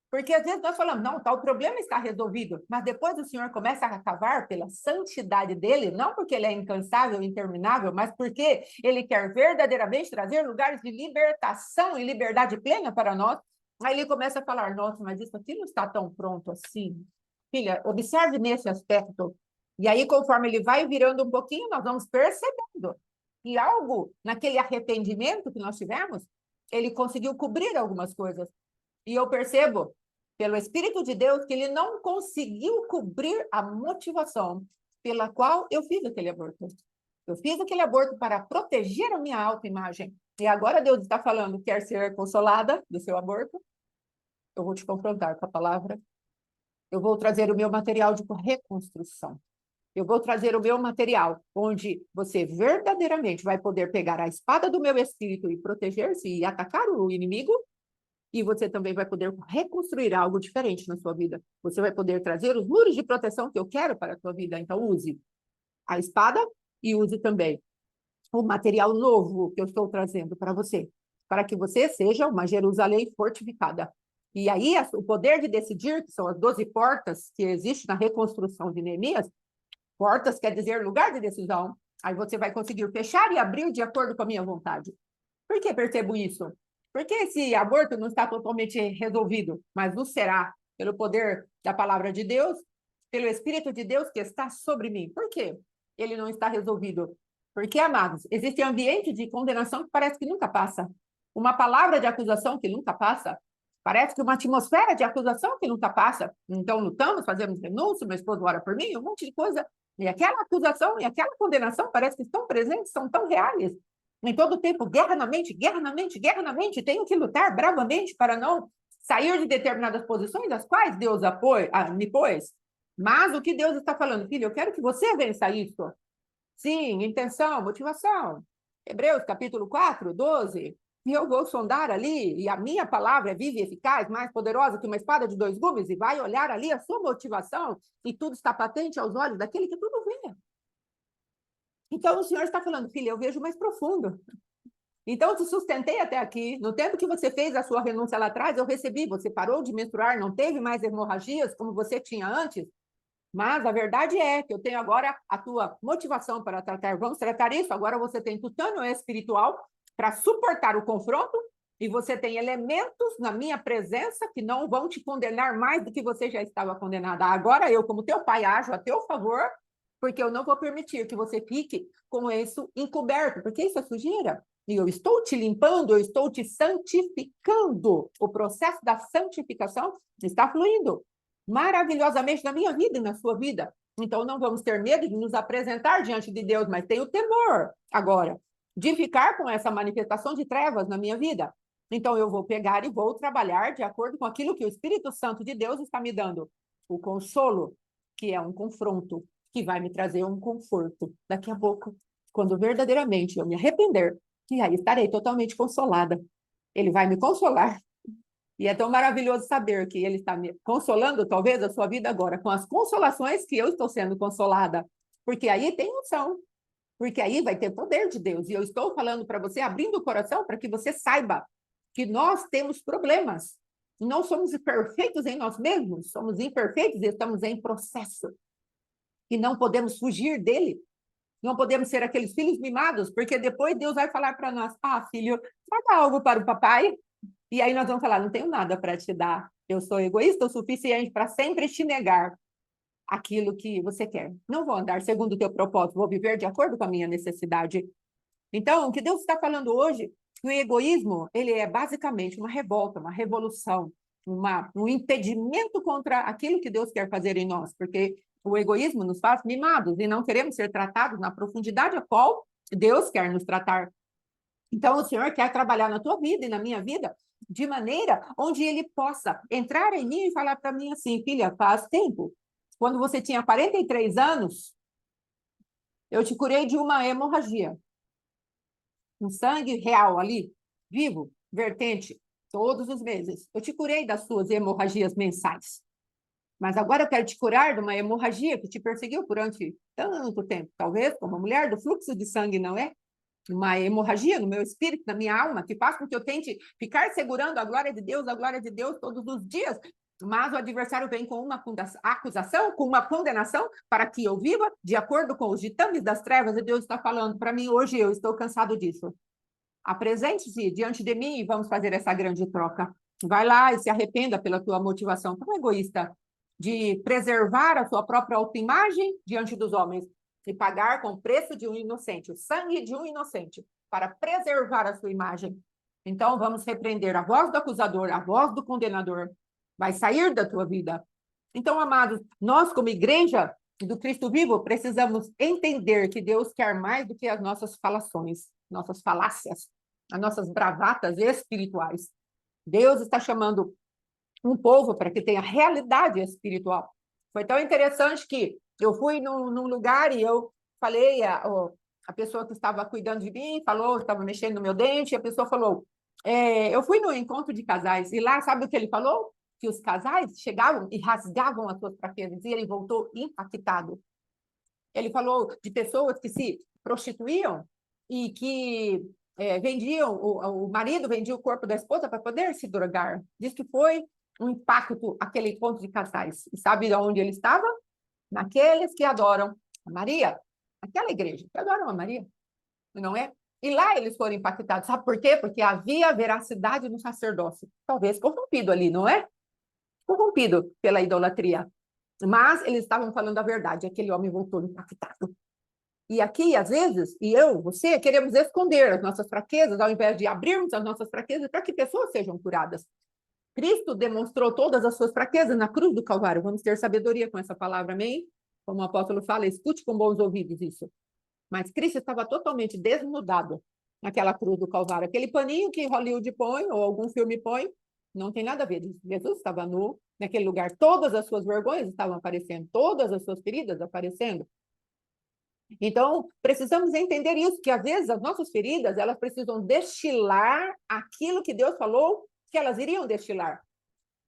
Porque às vezes nós falamos, não, tal problema está resolvido, mas depois o Senhor começa a cavar pela santidade dele, não porque ele é incansável, interminável, mas porque ele quer verdadeiramente trazer lugares de libertação e liberdade plena para nós. Aí ele começa a falar, nossa, mas isso aqui não está tão pronto assim. Filha, observe nesse aspecto. E aí, conforme ele vai virando um pouquinho, nós vamos percebendo que algo, naquele arrependimento que nós tivemos, ele conseguiu cobrir algumas coisas. E eu percebo, pelo Espírito de Deus, que ele não conseguiu cobrir a motivação pela qual eu fiz aquele aborto. Eu fiz aquele aborto para proteger a minha autoimagem. E agora Deus está falando, quer ser consolada do seu aborto? Eu vou te confrontar com a palavra. Eu vou trazer o meu material de reconstrução. Eu vou trazer o meu material, onde você verdadeiramente vai poder pegar a espada do meu espírito e proteger-se e atacar o inimigo, e você também vai poder reconstruir algo diferente na sua vida. Você vai poder trazer os muros de proteção que eu quero para a sua vida. Então, use a espada e use também o material novo que eu estou trazendo para você, para que você seja uma Jerusalém fortificada. E aí, o poder de decidir, que são as 12 portas que existem na reconstrução de Neemias, portas quer dizer lugar de decisão. Aí você vai conseguir fechar e abrir de acordo com a minha vontade. Por que percebo isso? Porque esse aborto não está totalmente resolvido, mas não será pelo poder da palavra de Deus, pelo Espírito de Deus que está sobre mim. Por quê? Ele não está resolvido. Porque, amados, existe um ambiente de condenação que parece que nunca passa. Uma palavra de acusação que nunca passa. Parece que uma atmosfera de acusação que nunca passa. Então, lutamos, fazemos renúncia, meu esposo ora por mim, um monte de coisa. E aquela acusação e aquela condenação parece que estão presentes, são tão reais. Em todo tempo, guerra na mente, guerra na mente, guerra na mente. Tenho que lutar bravamente para não sair de determinadas posições, as quais Deus me pôs. Mas o que Deus está falando, filho, eu quero que você vença isso. Sim, intenção, motivação. Hebreus capítulo 4, 12. E eu vou sondar ali, e a minha palavra é viva e eficaz, mais poderosa que uma espada de 2 gumes, e vai olhar ali a sua motivação, e tudo está patente aos olhos daquele que tudo vê. Então, o Senhor está falando, filha, eu vejo mais profundo. Então, eu te sustentei até aqui. No tempo que você fez a sua renúncia lá atrás, eu recebi. Você parou de menstruar, não teve mais hemorragias como você tinha antes. Mas a verdade é que eu tenho agora a tua motivação para tratar. Vamos tratar isso. Agora você tem tutano espiritual para suportar o confronto e você tem elementos na minha presença que não vão te condenar mais do que você já estava condenada. Agora eu, como teu pai, ajo a teu favor, porque eu não vou permitir que você fique com isso encoberto, porque isso é sujeira. E eu estou te limpando, eu estou te santificando. O processo da santificação está fluindo maravilhosamente na minha vida e na sua vida. Então, não vamos ter medo de nos apresentar diante de Deus, mas tenho temor agora de ficar com essa manifestação de trevas na minha vida. Então, eu vou pegar e vou trabalhar de acordo com aquilo que o Espírito Santo de Deus está me dando. O consolo, que é um confronto, que vai me trazer um conforto. Daqui a pouco, quando verdadeiramente eu me arrepender, e aí estarei totalmente consolada. Ele vai me consolar. E é tão maravilhoso saber que ele está me consolando, talvez, a sua vida agora, com as consolações que eu estou sendo consolada. Porque aí tem unção. Porque aí vai ter poder de Deus. E eu estou falando para você, abrindo o coração, para que você saiba que nós temos problemas. Não somos perfeitos em nós mesmos, somos imperfeitos e estamos em processo. E não podemos fugir dele. Não podemos ser aqueles filhos mimados, porque depois Deus vai falar para nós: ah, filho, traga algo para o papai. E aí nós vamos falar: não tenho nada para te dar. Eu sou egoísta o suficiente para sempre te negar aquilo que você quer. Não vou andar segundo o teu propósito, vou viver de acordo com a minha necessidade. Então, o que Deus está falando hoje, que o egoísmo, ele é basicamente uma revolta, uma revolução, um impedimento contra aquilo que Deus quer fazer em nós, porque o egoísmo nos faz mimados e não queremos ser tratados na profundidade a qual Deus quer nos tratar. Então, o Senhor quer trabalhar na tua vida e na minha vida de maneira onde Ele possa entrar em mim e falar para mim assim: filha, faz tempo. Quando você tinha 43 anos, eu te curei de uma hemorragia. Um sangue real ali, vivo, vertente, todos os meses. Eu te curei das suas hemorragias mensais. Mas agora eu quero te curar de uma hemorragia que te perseguiu durante tanto tempo. Talvez, como mulher do fluxo de sangue, não é? Uma hemorragia no meu espírito, na minha alma, que faz com que eu tente ficar segurando a glória de Deus todos os dias. Mas o adversário vem com uma acusação, com uma condenação, para que eu viva de acordo com os ditames das trevas, e Deus está falando para mim hoje: eu estou cansado disso. Apresente-se diante de mim e vamos fazer essa grande troca. Vai lá e se arrependa pela tua motivação tão egoísta de preservar a sua própria autoimagem diante dos homens e pagar com o preço de um inocente, o sangue de um inocente, para preservar a sua imagem. Então, vamos repreender a voz do acusador, a voz do condenador. Vai sair da tua vida. Então, amados, nós, como igreja do Cristo vivo, precisamos entender que Deus quer mais do que as nossas falações, nossas falácias, as nossas bravatas espirituais. Deus está chamando um povo para que tenha realidade espiritual. Foi tão interessante que eu fui num lugar e eu falei, a pessoa que estava cuidando de mim falou, estava mexendo no meu dente, e a pessoa falou, eu fui no encontro de casais, e lá, sabe o que ele falou? Que os casais chegavam e rasgavam as suas fraquezas, e ele voltou impactado. Ele falou de pessoas que se prostituíam e que vendiam, o marido vendia o corpo da esposa para poder se drogar. Diz que foi um impacto aquele encontro de casais. E sabe onde ele estava? Naqueles que adoram a Maria, aquela igreja que adoram a Maria, não é? E lá eles foram impactados. Sabe por quê? Porque havia veracidade no sacerdócio. Talvez corrompido ali, não é? Corrompido pela idolatria. Mas eles estavam falando a verdade. Aquele homem voltou impactado. E aqui, às vezes, e eu, você, queremos esconder as nossas fraquezas, ao invés de abrirmos as nossas fraquezas para que pessoas sejam curadas. Cristo demonstrou todas as suas fraquezas na cruz do Calvário. Vamos ter sabedoria com essa palavra, amém? Como o apóstolo fala, escute com bons ouvidos isso. Mas Cristo estava totalmente desnudado naquela cruz do Calvário. Aquele paninho que Hollywood põe, ou algum filme põe, não tem nada a ver. Jesus estava nu naquele lugar. Todas as suas vergonhas estavam aparecendo, todas as suas feridas aparecendo. Então, precisamos entender isso, que às vezes as nossas feridas, elas precisam destilar aquilo que Deus falou que elas iriam destilar.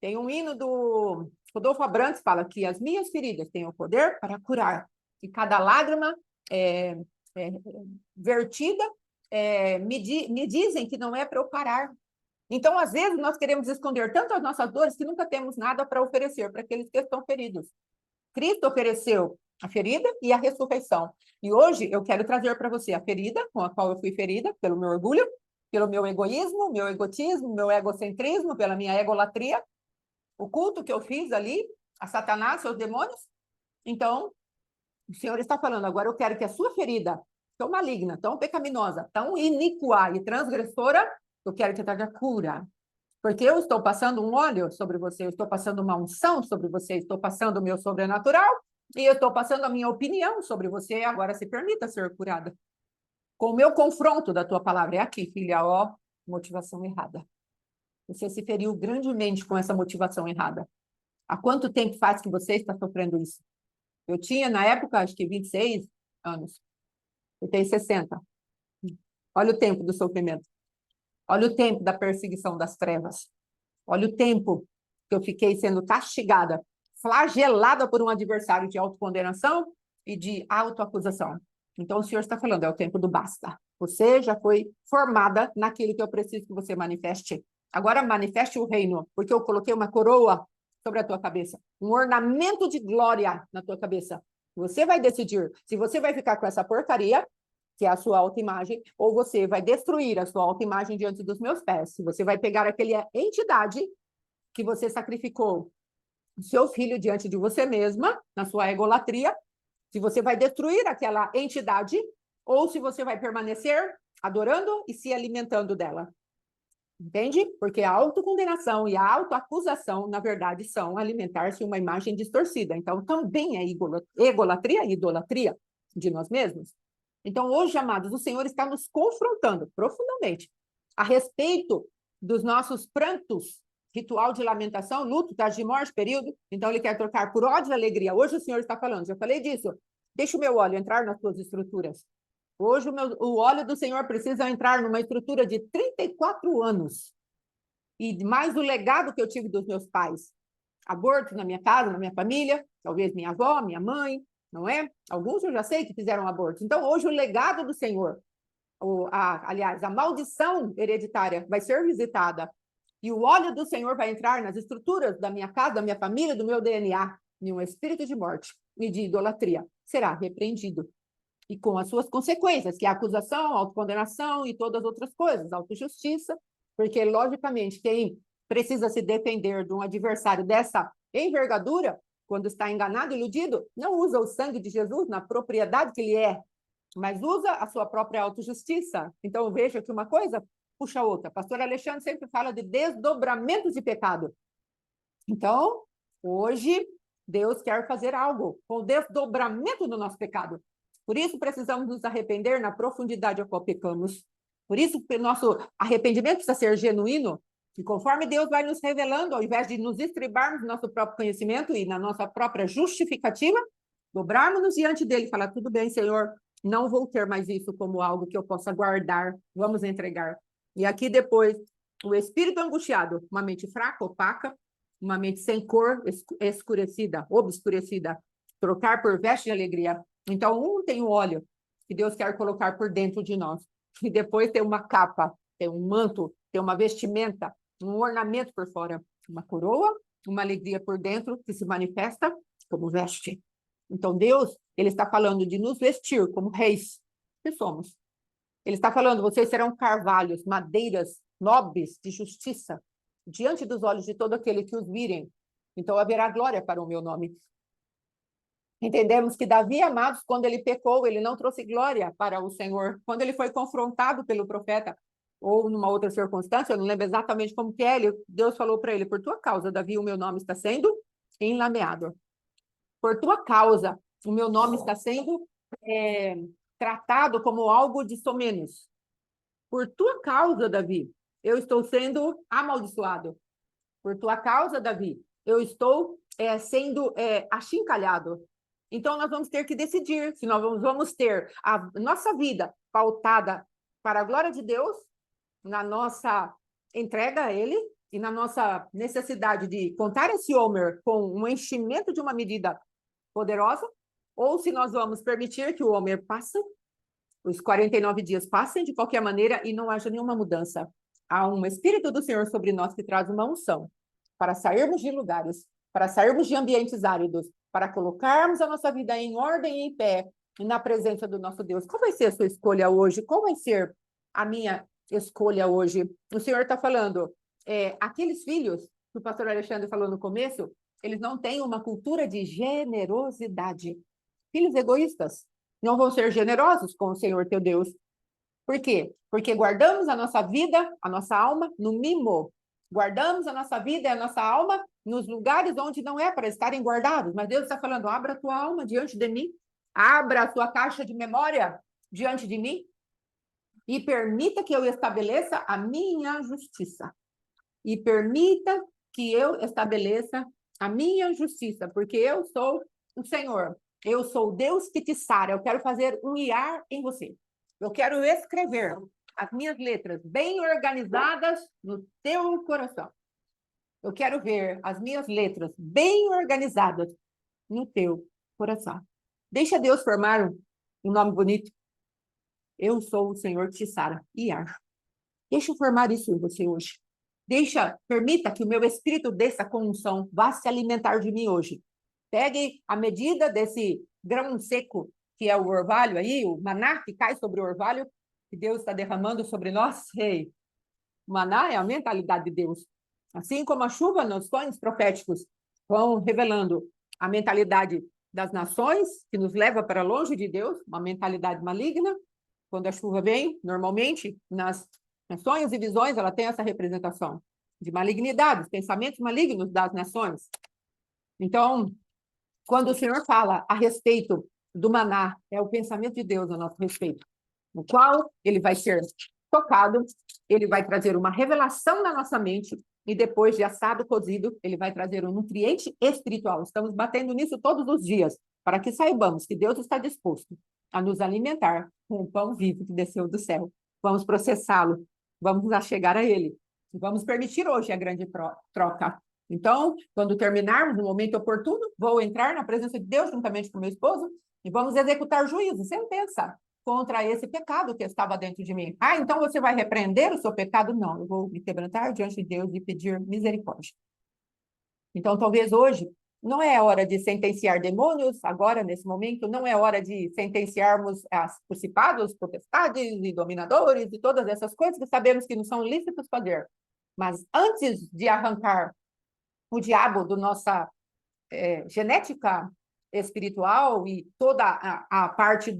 Tem um hino do Rodolfo Abrantes, fala que as minhas feridas têm o poder para curar, e cada lágrima vertida me dizem que não é para eu parar. Então, às vezes, nós queremos esconder tanto as nossas dores que nunca temos nada para oferecer para aqueles que estão feridos. Cristo ofereceu a ferida e a ressurreição. E hoje eu quero trazer para você a ferida com a qual eu fui ferida, pelo meu orgulho, pelo meu egoísmo, meu egotismo, meu egocentrismo, pela minha egolatria, o culto que eu fiz ali a Satanás, seus demônios. Então, o Senhor está falando, agora eu quero que a sua ferida, tão maligna, tão pecaminosa, tão iníqua e transgressora, eu quero que traga cura. Porque eu estou passando um óleo sobre você, eu estou passando uma unção sobre você, estou passando o meu sobrenatural e eu estou passando a minha opinião sobre você. Agora se permita ser curada. Com o meu confronto da tua palavra. É aqui, filha, ó, motivação errada. Você se feriu grandemente com essa motivação errada. Há quanto tempo faz que você está sofrendo isso? Eu tinha, na época, acho que 26 anos. Eu tenho 60. Olha o tempo do sofrimento. Olha o tempo da perseguição das trevas. Olha o tempo que eu fiquei sendo castigada, flagelada por um adversário de autocondenação e de autoacusação. Então, o Senhor está falando, é o tempo do basta. Você já foi formada naquilo que eu preciso que você manifeste. Agora manifeste o reino, porque eu coloquei uma coroa sobre a tua cabeça, um ornamento de glória na tua cabeça. Você vai decidir se você vai ficar com essa porcaria, que é a sua autoimagem, ou você vai destruir a sua autoimagem diante dos meus pés. Se você vai pegar aquela entidade que você sacrificou o seu filho diante de você mesma, na sua egolatria, se você vai destruir aquela entidade, ou se você vai permanecer adorando e se alimentando dela. Entende? Porque a autocondenação e a autoacusação, na verdade, são alimentar-se uma imagem distorcida. Então, também é egolatria e idolatria de nós mesmos. Então, hoje, amados, o Senhor está nos confrontando profundamente a respeito dos nossos prantos, ritual de lamentação, luto, traje de morte, período. Então, ele quer trocar por ódio e alegria. Hoje o Senhor está falando, já falei disso. Deixa o meu óleo entrar nas suas estruturas. Hoje o óleo do Senhor precisa entrar numa estrutura de 34 anos. E mais o legado que eu tive dos meus pais. Aborto na minha casa, na minha família, talvez minha avó, minha mãe, não é? Alguns eu já sei que fizeram aborto. Então, hoje o legado do Senhor, aliás, a maldição hereditária vai ser visitada. E o óleo do Senhor vai entrar nas estruturas da minha casa, da minha família, do meu DNA. E um espírito de morte e de idolatria será repreendido. E com as suas consequências, que é a acusação, a autocondenação e todas as outras coisas, autojustiça, porque, logicamente, quem precisa se defender de um adversário dessa envergadura, quando está enganado, iludido, não usa o sangue de Jesus na propriedade que ele é, mas usa a sua própria autojustiça. Então, veja que uma coisa puxa a outra. Pastor Alexandre sempre fala de desdobramentos de pecado. Então, hoje, Deus quer fazer algo com o desdobramento do nosso pecado. Por isso, precisamos nos arrepender na profundidade a qual pecamos. Por isso, o nosso arrependimento precisa ser genuíno E conforme Deus vai nos revelando, ao invés de nos estribarmos no nosso próprio conhecimento e na nossa própria justificativa, dobrarmos-nos diante dele e falar, tudo bem, Senhor, não vou ter mais isso como algo que eu possa guardar, vamos entregar. E aqui depois, o espírito angustiado, uma mente fraca, opaca, uma mente sem cor, escurecida, obscurecida, trocar por veste de alegria. Então, tem o óleo que Deus quer colocar por dentro de nós. E depois tem uma capa, tem um manto, tem uma vestimenta, um ornamento por fora, uma coroa, uma alegria por dentro que se manifesta como veste. Então, Deus, ele está falando de nos vestir como reis que somos. Ele está falando, vocês serão carvalhos, madeiras nobres de justiça, diante dos olhos de todo aquele que os virem. Então, haverá glória para o meu nome. Entendemos que Davi, amados, quando ele pecou, ele não trouxe glória para o Senhor. Quando ele foi confrontado pelo profeta, ou numa outra circunstância, eu não lembro exatamente como que é, Deus falou para ele, por tua causa, Davi, o meu nome está sendo enlameado. Por tua causa, o meu nome está sendo tratado como algo de somenos. Por tua causa, Davi, eu estou sendo amaldiçoado. Por tua causa, Davi, eu estou sendo achincalhado. Então, nós vamos ter que decidir se nós vamos ter a nossa vida pautada para a glória de Deus, na nossa entrega a Ele e na nossa necessidade de contar esse Homer com um enchimento de uma medida poderosa, ou se nós vamos permitir que o Homer passe, os 49 dias passem de qualquer maneira e não haja nenhuma mudança. Há um Espírito do Senhor sobre nós que traz uma unção para sairmos de lugares, para sairmos de ambientes áridos, para colocarmos a nossa vida em ordem e em pé, na presença do nosso Deus. Qual vai ser a sua escolha hoje? Qual vai ser a minha escolha hoje? O Senhor está falando, aqueles filhos que o pastor Alexandre falou no começo, eles não têm uma cultura de generosidade. Filhos egoístas não vão ser generosos com o Senhor teu Deus. Por quê? Porque guardamos a nossa vida, a nossa alma no mimo. Guardamos a nossa vida e a nossa alma nos lugares onde não é para estarem guardados. Mas Deus está falando, abra a tua alma diante de mim. Abra a tua caixa de memória diante de mim. E permita que eu estabeleça a minha justiça. E permita que eu estabeleça a minha justiça. Porque eu sou o Senhor. Eu sou o Deus que te sara. Eu quero fazer um iar em você. Eu quero escrever as minhas letras bem organizadas no teu coração. Eu quero ver as minhas letras bem organizadas no teu coração. Deixa Deus formar um nome bonito. Eu sou o Senhor que te sara. Iar. Deixa eu formar isso em você hoje. Permita que o meu espírito desça com unção, vá se alimentar de mim hoje. Pegue a medida desse grão seco, que é o orvalho aí, o maná que cai sobre o orvalho, que Deus está derramando sobre nós. Ei, o maná é a mentalidade de Deus. Assim como a chuva nos sonhos proféticos vão revelando a mentalidade das nações, que nos leva para longe de Deus, uma mentalidade maligna. Quando a chuva vem, normalmente, nas sonhos e visões, ela tem essa representação de malignidade, pensamentos malignos das nações. Então, quando o Senhor fala a respeito do maná, é o pensamento de Deus a nosso respeito, no qual ele vai ser tocado, ele vai trazer uma revelação na nossa mente, e depois de assado, cozido, ele vai trazer um nutriente espiritual. Estamos batendo nisso todos os dias, para que saibamos que Deus está disposto a nos alimentar com o pão vivo que desceu do céu. Vamos processá-lo, vamos chegar a ele. Vamos permitir hoje a grande troca. Então, quando terminarmos, no momento oportuno, vou entrar na presença de Deus juntamente com meu esposo e vamos executar juízo, sentença contra esse pecado que estava dentro de mim. Ah, então você vai repreender o seu pecado? Não, eu vou me quebrantar diante de Deus e pedir misericórdia. Então, talvez hoje não é hora de sentenciar demônios, agora, nesse momento, não é hora de sentenciarmos os principados, potestades e dominadores e todas essas coisas que sabemos que não são lícitos fazer. Mas antes de arrancar o diabo da nossa genética espiritual e toda a parte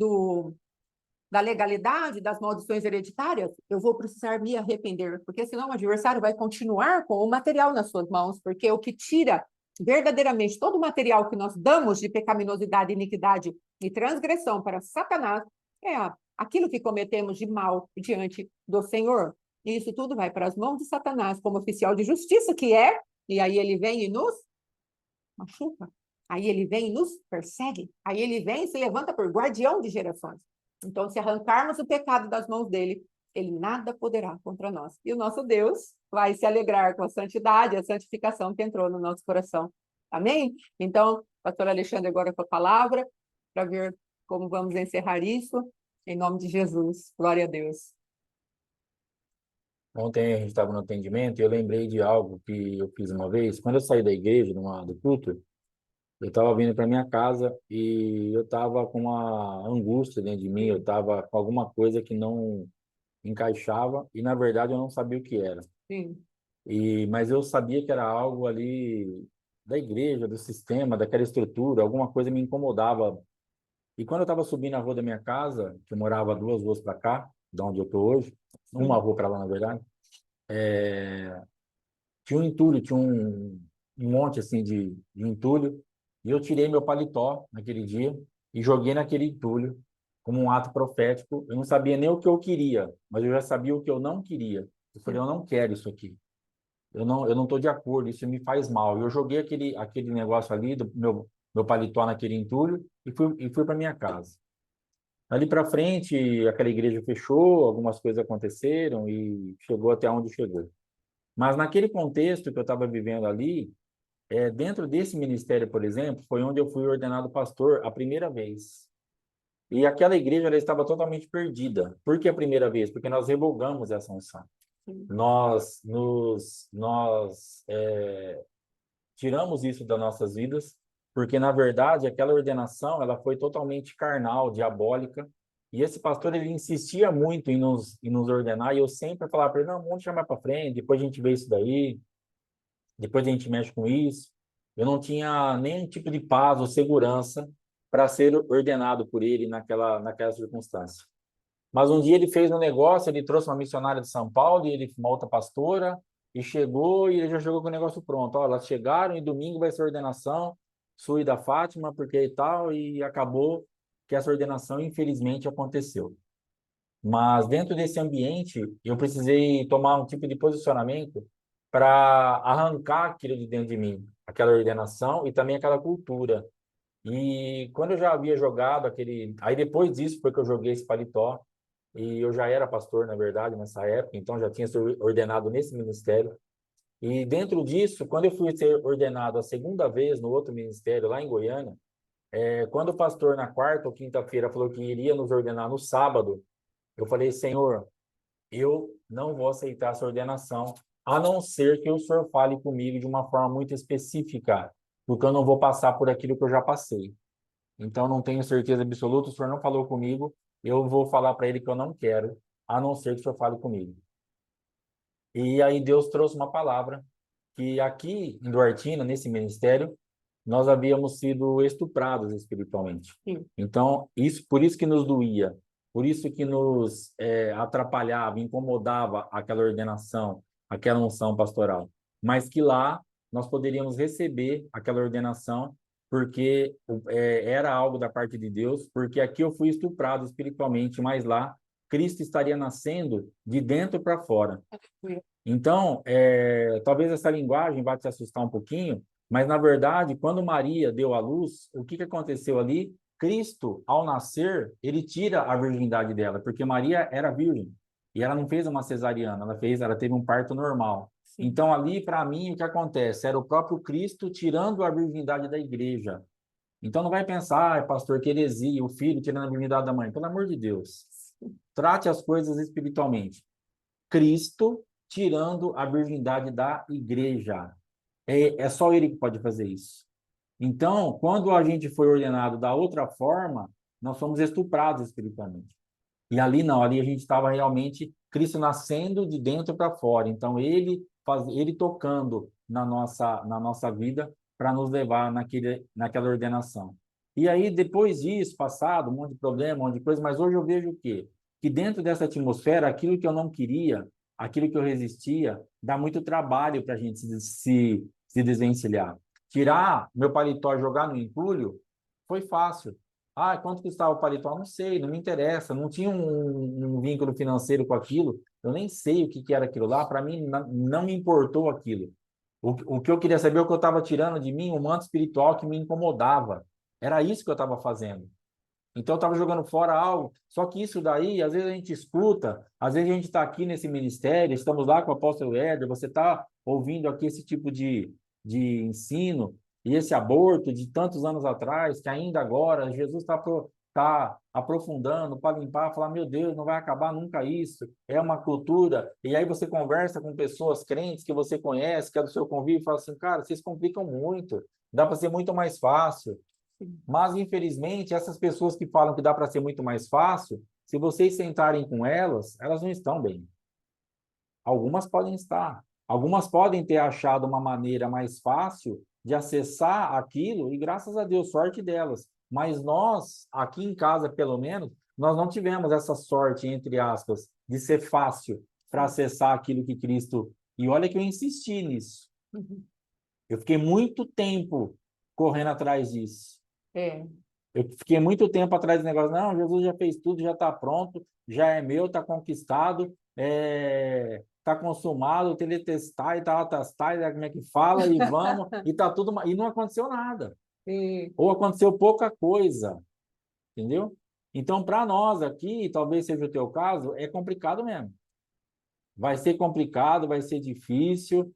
da legalidade, das maldições hereditárias, eu vou precisar me arrepender, porque senão o adversário vai continuar com o material nas suas mãos, porque o que tira verdadeiramente todo o material que nós damos de pecaminosidade, iniquidade e transgressão para Satanás é aquilo que cometemos de mal diante do Senhor. E isso tudo vai para as mãos de Satanás, como oficial de justiça que é, e aí ele vem e nos machuca. Aí ele vem e nos persegue. Aí ele vem e se levanta por guardião de gerações. Então, se arrancarmos o pecado das mãos dele, ele nada poderá contra nós. E o nosso Deus vai se alegrar com a santidade, a santificação que entrou no nosso coração. Amém? Então, pastor Alexandre, agora com a palavra, para ver como vamos encerrar isso. Em nome de Jesus. Glória a Deus. Ontem a gente estava no atendimento e eu lembrei de algo que eu fiz uma vez. Quando eu saí da igreja, do culto, eu estava vindo para minha casa e eu estava com uma angústia dentro de mim, eu estava com alguma coisa que não encaixava e, na verdade, eu não sabia o que era. Sim. Mas eu sabia que era algo ali da igreja, do sistema, daquela estrutura, alguma coisa me incomodava. E quando eu estava subindo a rua da minha casa, que eu morava 2 ruas para cá, de onde eu estou hoje, uma Sim. rua para lá, na verdade, tinha um entulho, tinha um monte assim de entulho, e eu tirei meu paletó naquele dia e joguei naquele entulho como um ato profético. Eu não sabia nem o que eu queria, mas eu já sabia o que eu não queria. Eu falei, eu não quero isso aqui. Eu não estou de acordo, isso me faz mal. E eu joguei aquele negócio ali do meu paletó naquele entulho e fui para minha casa. Ali para frente, aquela igreja fechou, algumas coisas aconteceram e chegou até onde chegou. Mas naquele contexto que eu estava vivendo ali, dentro desse ministério, por exemplo, foi onde eu fui ordenado pastor a primeira vez. E aquela igreja ela estava totalmente perdida. Por que a primeira vez? Porque nós revogamos essa unção. Sim. Nós tiramos isso das nossas vidas, porque na verdade aquela ordenação ela foi totalmente carnal, diabólica. E esse pastor ele insistia muito em nos ordenar e eu sempre falava para ele, não, vamos chamar para frente, depois a gente vê isso daí, depois a gente mexe com isso. Eu não tinha nenhum tipo de paz ou segurança para ser ordenado por ele naquela circunstância. Mas um dia ele fez um negócio, ele trouxe uma missionária de São Paulo e ele uma outra pastora e chegou e ele já chegou com o negócio pronto. Ó, elas chegaram e domingo vai ser ordenação sua e da Fátima, porque e tal, e acabou que essa ordenação infelizmente aconteceu. Mas dentro desse ambiente, eu precisei tomar um tipo de posicionamento para arrancar aquilo de dentro de mim, aquela ordenação e também aquela cultura. E quando eu já havia jogado aquele. Aí depois disso foi que eu joguei esse paletó, e eu já era pastor, na verdade, nessa época, então já tinha sido ordenado nesse ministério. E dentro disso, quando eu fui ser ordenado a segunda vez no outro ministério, lá em Goiânia, quando o pastor, na quarta ou quinta-feira, falou que iria nos ordenar no sábado, eu falei, Senhor, eu não vou aceitar essa ordenação, a não ser que o Senhor fale comigo de uma forma muito específica, porque eu não vou passar por aquilo que eu já passei. Então, não tenho certeza absoluta, o Senhor não falou comigo, eu vou falar para ele que eu não quero, a não ser que o Senhor fale comigo. E aí Deus trouxe uma palavra que aqui em Duartina, nesse ministério, nós havíamos sido estuprados espiritualmente. Sim. Então, por isso que nos doía, por isso que nos atrapalhava, incomodava aquela ordenação, aquela unção pastoral. Mas que lá nós poderíamos receber aquela ordenação porque era algo da parte de Deus, porque aqui eu fui estuprado espiritualmente, mas lá Cristo estaria nascendo de dentro para fora. Então, talvez essa linguagem vá te assustar um pouquinho, mas, na verdade, quando Maria deu à luz, o que aconteceu ali? Cristo, ao nascer, ele tira a virgindade dela, porque Maria era virgem. E ela não fez uma cesariana, ela teve um parto normal. Sim. Então, ali, para mim, o que acontece? Era o próprio Cristo tirando a virgindade da igreja. Então, não vai pensar, pastor, que heresia, o filho tirando a virgindade da mãe. Pelo amor de Deus. Trate as coisas espiritualmente. Cristo tirando a virgindade da igreja. É só ele que pode fazer isso. Então, quando a gente foi ordenado da outra forma, nós fomos estuprados espiritualmente. E ali não, ali a gente estava realmente Cristo nascendo de dentro para fora. Então, ele tocando na nossa vida para nos levar naquela ordenação. E aí, depois disso, passado, um monte de problema, um monte de coisa, mas hoje eu vejo o quê? Que dentro dessa atmosfera, aquilo que eu não queria, aquilo que eu resistia, dá muito trabalho para a gente se desvencilhar. Tirar meu paletó e jogar no entulho foi fácil. Ah, quanto custava o paletó? Não sei, não me interessa. Não tinha um vínculo financeiro com aquilo. Eu nem sei o que que era aquilo lá, para mim não me importou aquilo. O que eu queria saber é o que eu estava tirando de mim, um manto espiritual que me incomodava. Era isso que eu estava fazendo. Então, eu estava jogando fora algo. Só que isso daí, às vezes a gente escuta, às vezes a gente está aqui nesse ministério, estamos lá com o apóstolo Éder, você está ouvindo aqui esse tipo de ensino, e esse aborto de tantos anos atrás, que ainda agora Jesus tá aprofundando para limpar, falar, meu Deus, não vai acabar nunca isso, é uma cultura. E aí você conversa com pessoas crentes que você conhece, que é do seu convívio, e fala assim, cara, vocês complicam muito, dá para ser muito mais fácil. Mas, infelizmente, essas pessoas que falam que dá para ser muito mais fácil, se vocês sentarem com elas, elas não estão bem. Algumas podem estar. Algumas podem ter achado uma maneira mais fácil de acessar aquilo, e graças a Deus, sorte delas. Mas nós, aqui em casa, pelo menos, nós não tivemos essa sorte, entre aspas, de ser fácil para acessar aquilo que Cristo. E olha que eu insisti nisso. Uhum. Eu fiquei muito tempo correndo atrás disso. É, Eu fiquei muito tempo atrás do negócio, não, Jesus já fez tudo, já está pronto, já é meu, está conquistado, está consumado, teletestai, talatestai, como é que fala, e vamos, e tá tudo, e não aconteceu nada, e, ou aconteceu pouca coisa, entendeu? Então, para nós aqui, talvez seja o teu caso, é complicado mesmo. Vai ser complicado, vai ser difícil,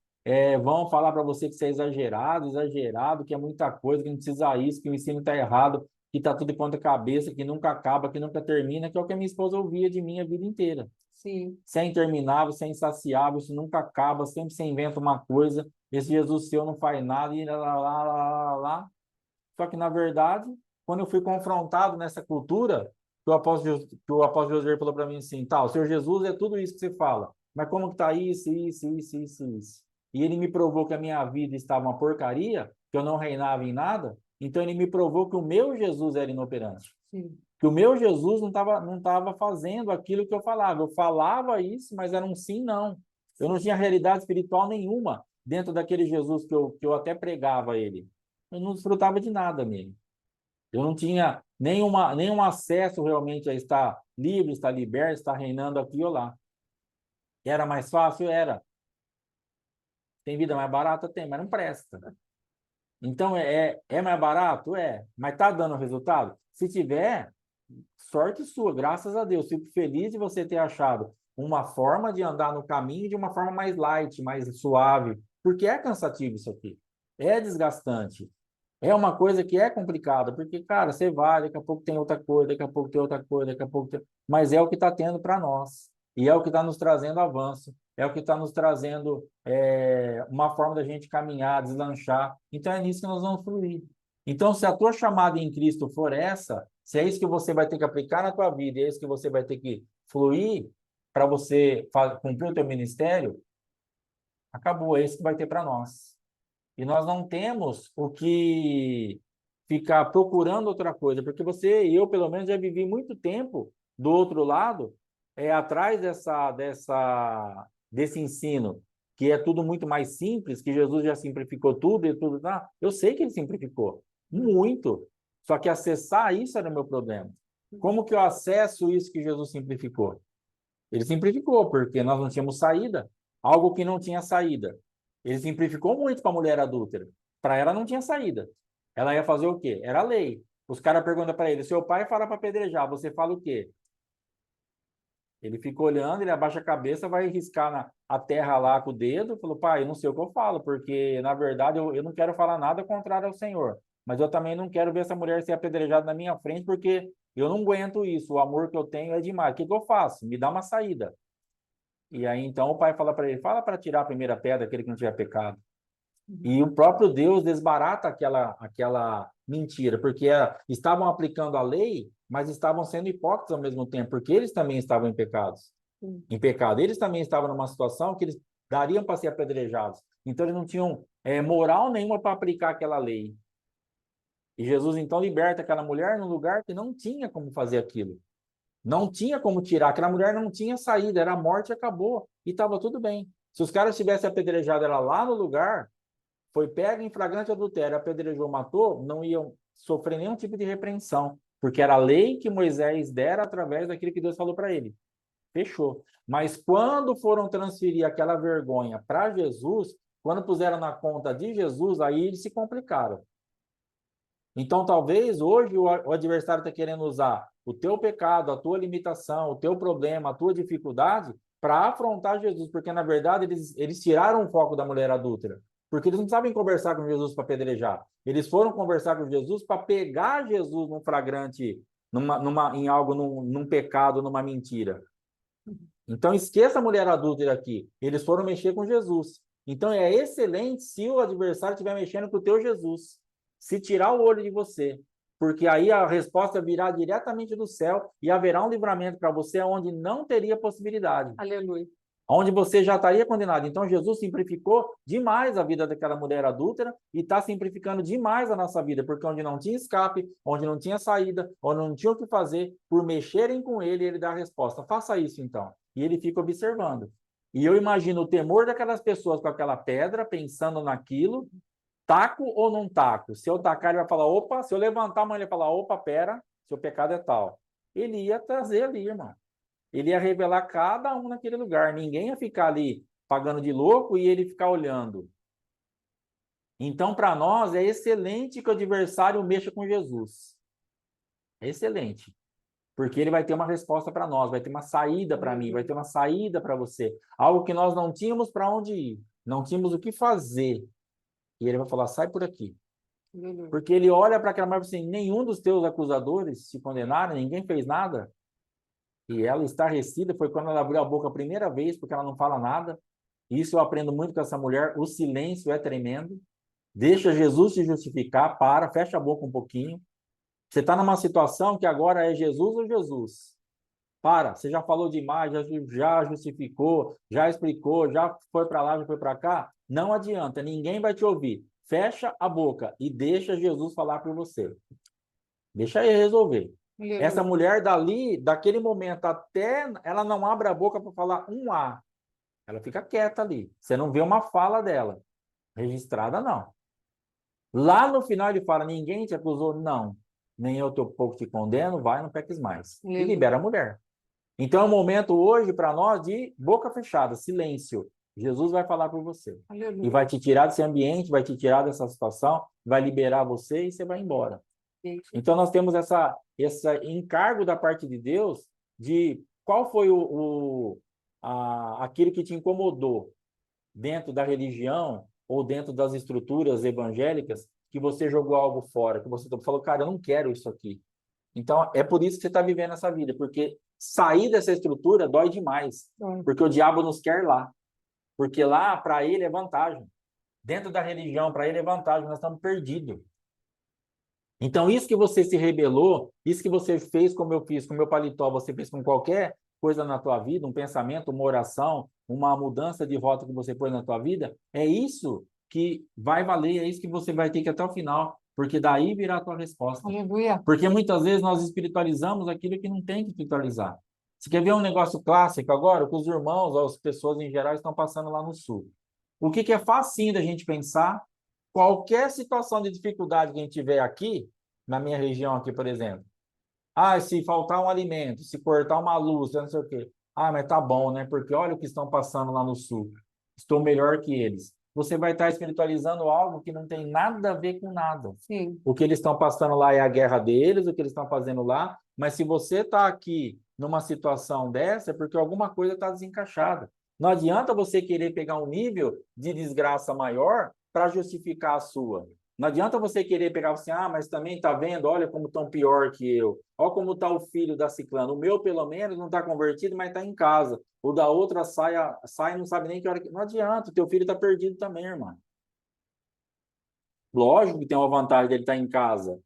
vão falar para você que você é exagerado, exagerado, que é muita coisa, que não precisa isso, que o ensino está errado, que está tudo de ponta cabeça, que nunca acaba, que nunca termina, que é o que a minha esposa ouvia de mim a vida inteira. sim, Sem interminável, sem insaciável, isso nunca acaba, sempre você inventa uma coisa, esse Jesus seu não faz nada, e lá, lá, lá, lá, lá, lá. Só que, na verdade, quando eu fui confrontado nessa cultura, que o apóstolo José falou para mim assim, tá, o Senhor Jesus é tudo isso que você fala, mas como que tá isso, isso, isso, isso, isso? E ele me provou que a minha vida estava uma porcaria, que eu não reinava em nada, então ele me provou que o meu Jesus era inoperante. sim. Que o meu Jesus não tava fazendo aquilo que eu falava. Eu falava isso, mas era um sim, não. Eu não tinha realidade espiritual nenhuma dentro daquele Jesus que eu até pregava a ele. Eu não desfrutava de nada nele. Eu não tinha nenhum acesso realmente a estar livre, estar liberto, estar reinando aqui ou lá. Era mais fácil? Era. Tem vida mais barata? Tem, mas não presta. Então, é mais barato? É. Mas está dando resultado? Se tiver, sorte sua, graças a Deus. Fico feliz de você ter achado uma forma de andar no caminho de uma forma mais light, mais suave, porque é cansativo isso aqui. É desgastante. É uma coisa que é complicada, porque, cara, você vai, daqui a pouco tem outra coisa, daqui a pouco tem outra coisa, daqui a pouco tem... Mas é o que está tendo para nós. E é o que está nos trazendo avanço. É o que está nos trazendo uma forma da gente caminhar, deslanchar. Então é nisso que nós vamos fluir. Então, se a tua chamada em Cristo for essa, se é isso que você vai ter que aplicar na tua vida, é isso que você vai ter que fluir para você cumprir o teu ministério, acabou, é isso que vai ter para nós. E nós não temos o que ficar procurando outra coisa, porque você e eu, pelo menos, já vivi muito tempo do outro lado, atrás desse ensino, que é tudo muito mais simples, que Jesus já simplificou tudo e tudo. Tá? Eu sei que ele simplificou, muito. Só que acessar isso era o meu problema. Como que eu acesso isso que Jesus simplificou? Ele simplificou, porque nós não tínhamos saída, algo que não tinha saída. Ele simplificou muito para a mulher adúltera. Para ela não tinha saída. Ela ia fazer o quê? Era lei. Os caras perguntam para ele: seu pai fala para apedrejar, você fala o quê? Ele fica olhando, ele abaixa a cabeça, vai riscar a terra lá com o dedo. Falou: pai, eu não sei o que eu falo, porque na verdade eu não quero falar nada contrário ao Senhor. Mas eu também não quero ver essa mulher ser apedrejada na minha frente, porque eu não aguento isso. O amor que eu tenho é demais. O que que eu faço? Me dá uma saída. E aí então o pai fala para ele: fala para tirar a primeira pedra, aquele que não tiver pecado. Uhum. E o próprio Deus desbarata aquela mentira, porque estavam aplicando a lei, mas estavam sendo hipócritas ao mesmo tempo, porque eles também estavam Sim. em pecado. Eles também estavam numa situação que eles dariam para ser apedrejados. Então eles não tinham moral nenhuma para aplicar aquela lei. E Jesus então liberta aquela mulher num lugar que não tinha como fazer aquilo. Não tinha como tirar. Aquela mulher não tinha saída, era morte e acabou. E estava tudo bem. Se os caras tivessem apedrejado ela lá no lugar, foi pega em flagrante adultério, apedrejou, matou, não iam sofrer nenhum tipo de repreensão, porque era a lei que Moisés dera através daquilo que Deus falou para ele. fechou. Mas quando foram transferir aquela vergonha para Jesus, quando puseram na conta de Jesus, aí eles se complicaram. Então, talvez hoje o adversário está querendo usar o teu pecado, a tua limitação, o teu problema, a tua dificuldade para afrontar Jesus, porque na verdade eles tiraram o foco da mulher adúltera, porque eles não sabem conversar com Jesus para apedrejar. Eles foram conversar com Jesus para pegar Jesus num flagrante, em algo, num pecado, numa mentira. Então, esqueça a mulher adúltera aqui. Eles foram mexer com Jesus. Então, é excelente se o adversário estiver mexendo com o teu Jesus. Se tirar o olho de você. Porque aí a resposta virá diretamente do céu e haverá um livramento para você onde não teria possibilidade. Aleluia. Onde você já estaria condenado. Então, Jesus simplificou demais a vida daquela mulher adúltera e está simplificando demais a nossa vida, porque onde não tinha escape, onde não tinha saída, onde não tinha o que fazer, por mexerem com ele, ele dá a resposta. Faça isso, então. E ele fica observando. E eu imagino o temor daquelas pessoas com aquela pedra, pensando naquilo, taco ou não taco? Se eu tacar, ele vai falar, opa, se eu levantar a mão, ele vai falar, opa, pera, seu pecado é tal. Ele ia trazer ali, irmão. Ele ia revelar cada um naquele lugar. Ninguém ia ficar ali pagando de louco e ele ficar olhando. Então, para nós, é excelente que o adversário mexa com Jesus. É excelente. Porque ele vai ter uma resposta para nós, vai ter uma saída para mim, vai ter uma saída para você. Algo que nós não tínhamos para onde ir, não tínhamos o que fazer. E ele vai falar, sai por aqui. Porque ele olha para aquela mulher e fala assim, nenhum dos teus acusadores se condenaram, ninguém fez nada. E ela estarrecida foi quando ela abriu a boca a primeira vez, porque ela não fala nada. Isso eu aprendo muito com essa mulher. O silêncio é tremendo. Deixa Jesus te justificar, fecha a boca um pouquinho. Você está numa situação que agora é Jesus ou Jesus? Você já falou demais, já justificou, já explicou, já foi para lá, já foi para cá. Não adianta, ninguém vai te ouvir. Fecha a boca e deixa Jesus falar por você. Deixa ele resolver. Essa mulher dali, daquele momento até ela não abre a boca para falar um A. Ela fica quieta ali. Você não vê uma fala dela. Registrada, não. Lá no final ele fala, ninguém te acusou? Não. Nem eu teu pouco te condeno, vai, não peques mais. E libera a mulher. Então é um momento hoje para nós de boca fechada, silêncio. Jesus vai falar por você. E vai te tirar desse ambiente, vai te tirar dessa situação, vai liberar você e você vai embora. Então, nós temos esse encargo da parte de Deus de qual foi aquilo que te incomodou dentro da religião ou dentro das estruturas evangélicas que você jogou algo fora, que você falou, cara, eu não quero isso aqui. Então, é por isso que você está vivendo essa vida, porque sair dessa estrutura dói demais, porque o diabo nos quer lá, porque lá, para ele, é vantagem. Dentro da religião, para ele é vantagem, nós estamos perdidos. Então, isso que você se rebelou, isso que você fez como eu fiz, com o meu paletó, você fez com qualquer coisa na tua vida, um pensamento, uma oração, uma mudança de rota que você pôs na tua vida, é isso que vai valer, é isso que você vai ter que ir até o final, porque daí virá a tua resposta. Aleluia. Porque muitas vezes nós espiritualizamos aquilo que não tem que espiritualizar. Você quer ver um negócio clássico agora? Que os irmãos, as pessoas em geral estão passando lá no sul. O que é facinho da gente pensar? Qualquer situação de dificuldade que a gente tiver aqui, na minha região aqui, por exemplo. Se faltar um alimento, se cortar uma luz, não sei o quê. Mas tá bom, né? Porque olha o que estão passando lá no sul. Estou melhor que eles. Você vai estar espiritualizando algo que não tem nada a ver com nada. Sim. O que eles estão passando lá é a guerra deles, o que eles estão fazendo lá. Mas se você está aqui numa situação dessa, é porque alguma coisa está desencaixada. Não adianta você querer pegar um nível de desgraça maior para justificar a sua. Não adianta você querer pegar assim, mas também está vendo, olha como estão pior que eu. Olha como está o filho da ciclana. O meu, pelo menos, não está convertido, mas está em casa. O da outra sai e não sabe nem que hora que... Não adianta, o teu filho está perdido também, irmão. Lógico que tem uma vantagem dele estar em casa.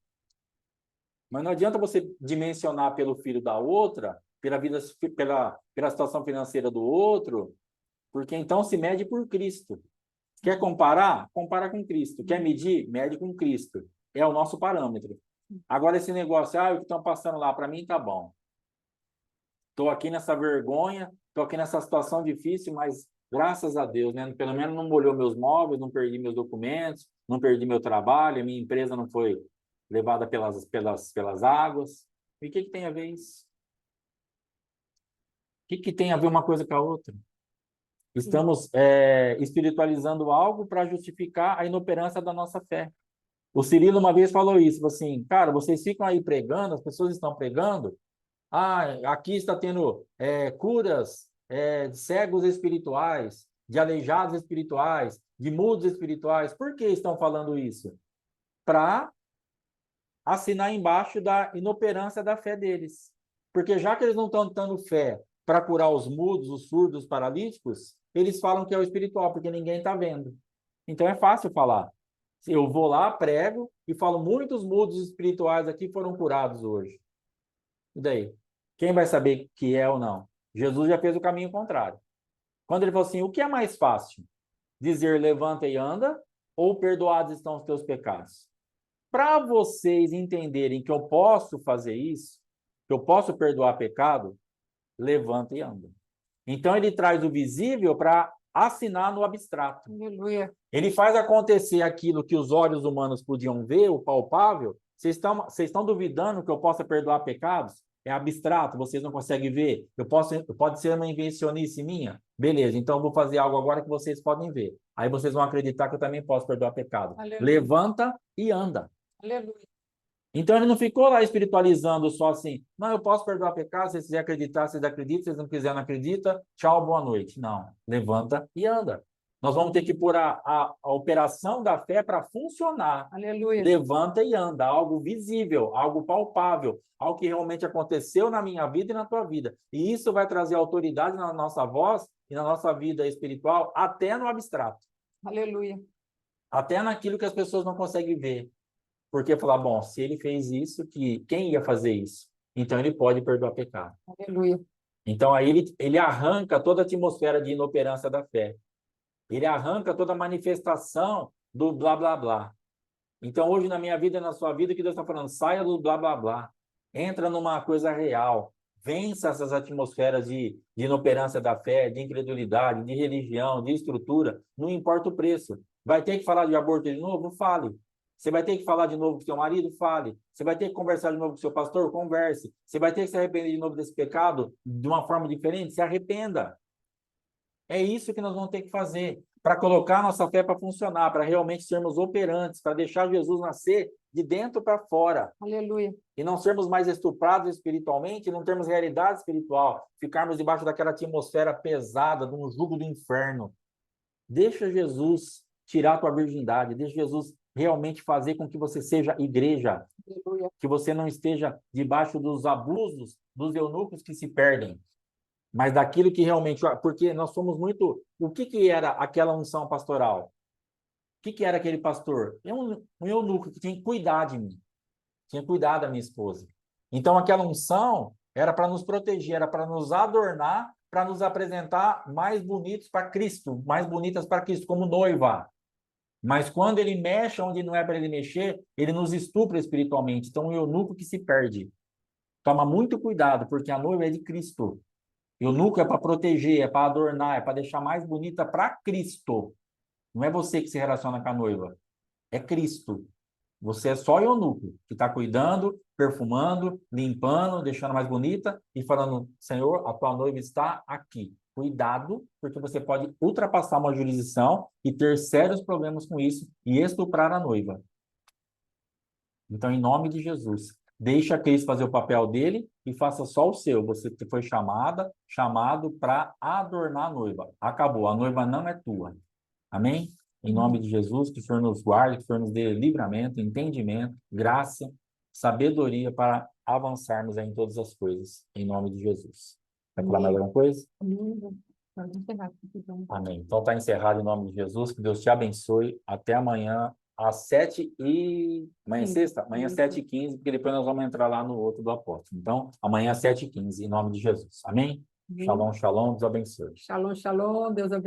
Mas não adianta você dimensionar pelo filho da outra, pela situação financeira do outro, porque então se mede por Cristo. Quer comparar? Compara com Cristo. Quer medir? Mede com Cristo. É o nosso parâmetro. Agora, esse negócio, o que estão passando lá, para mim tá bom. Estou aqui nessa vergonha, estou aqui nessa situação difícil, mas graças a Deus, né? Pelo menos não molhou meus móveis, não perdi meus documentos, não perdi meu trabalho, a minha empresa não foi levada pelas águas. E o que tem a ver isso? que tem a ver uma coisa com a outra? Estamos espiritualizando algo para justificar a inoperância da nossa fé. O Cirilo uma vez falou isso, falou assim, cara, vocês ficam aí pregando, as pessoas estão pregando, aqui está tendo curas de cegos espirituais, de aleijados espirituais, de mudos espirituais. Por que estão falando isso? Para assinar embaixo da inoperância da fé deles. Porque já que eles não estão dando fé para curar os mudos, os surdos, os paralíticos, eles falam que é o espiritual, porque ninguém está vendo. Então é fácil falar. Eu vou lá, prego e falo, muitos mudos espirituais aqui foram curados hoje. E daí? Quem vai saber que é ou não? Jesus já fez o caminho contrário. Quando ele falou assim, o que é mais fácil? Dizer, levanta e anda, ou perdoados estão os teus pecados? Para vocês entenderem que eu posso fazer isso, que eu posso perdoar pecado, levanta e anda. Então ele traz o visível para assinar no abstrato. Aleluia. Ele faz acontecer aquilo que os olhos humanos podiam ver, o palpável. Vocês estão duvidando que eu possa perdoar pecados? É abstrato, vocês não conseguem ver. Pode ser uma invencionice minha? Beleza, então eu vou fazer algo agora que vocês podem ver. Aí vocês vão acreditar que eu também posso perdoar pecado. Aleluia. Levanta e anda. Aleluia. Então ele não ficou lá espiritualizando só assim, não, eu posso perdoar pecado, se vocês quiserem acreditar, vocês acreditam, se vocês não quiserem, não acredita, tchau, boa noite. Não, levanta e anda. Nós vamos ter que pôr a operação da fé para funcionar. Aleluia. Levanta e anda, algo visível, algo palpável, algo que realmente aconteceu na minha vida e na tua vida. E isso vai trazer autoridade na nossa voz e na nossa vida espiritual, até no abstrato. Aleluia. Até naquilo que as pessoas não conseguem ver. Porque falar, bom, se ele fez isso, quem ia fazer isso? Então ele pode perdoar pecado. Aleluia. Então aí ele arranca toda a atmosfera de inoperância da fé. Ele arranca toda a manifestação do blá, blá, blá. Então hoje na minha vida e na sua vida, o que Deus está falando? Saia do blá, blá, blá. Entra numa coisa real. Vença essas atmosferas de inoperância da fé, de incredulidade, de religião, de estrutura. Não importa o preço. Vai ter que falar de aborto de novo? Fale. Você vai ter que falar de novo com seu marido? Fale. Você vai ter que conversar de novo com seu pastor? Converse. Você vai ter que se arrepender de novo desse pecado de uma forma diferente? Se arrependa. É isso que nós vamos ter que fazer para colocar nossa fé para funcionar, para realmente sermos operantes, para deixar Jesus nascer de dentro para fora. Aleluia. E não sermos mais estuprados espiritualmente, não termos realidade espiritual, ficarmos debaixo daquela atmosfera pesada, de um jugo do inferno. Deixa Jesus tirar a tua virgindade, deixa Jesus realmente fazer com que você seja igreja, Aleluia. que você não esteja debaixo dos abusos dos eunucos que se perdem, mas daquilo que realmente, porque nós somos muito, o que era aquela unção pastoral? O que era aquele pastor? É um eunuco que tinha que cuidar de mim, tinha que cuidar da minha esposa. Então aquela unção era para nos proteger, era para nos adornar, para nos apresentar mais bonitos para Cristo, mais bonitas para Cristo, como noiva. Mas quando ele mexe onde não é para ele mexer, ele nos estupra espiritualmente. Então, o eunuco que se perde. Toma muito cuidado, porque a noiva é de Cristo. Eunuco é para proteger, é para adornar, é para deixar mais bonita para Cristo. Não é você que se relaciona com a noiva. É Cristo. Você é só eunuco, que está cuidando, perfumando, limpando, deixando mais bonita e falando, Senhor, a tua noiva está aqui. Cuidado, porque você pode ultrapassar uma jurisdição e ter sérios problemas com isso e estuprar a noiva. Então, em nome de Jesus, deixa Cristo fazer o papel dele e faça só o seu. Você foi chamado para adornar a noiva. Acabou, a noiva não é tua. Amém? Em nome de Jesus, que o Senhor nos guarde, que o Senhor nos dê livramento, entendimento, graça, sabedoria para avançarmos em todas as coisas. Em nome de Jesus. Vai falar mais alguma coisa? Amém. Então está encerrado em nome de Jesus. Que Deus te abençoe. Até amanhã, às 7h. Amanhã é sexta? Amanhã às 7h15, porque depois nós vamos entrar lá no outro do apóstolo. Então, amanhã às 7h15, em nome de Jesus. Amém? Shalom, shalom. Deus abençoe. Shalom, shalom. Deus abençoe.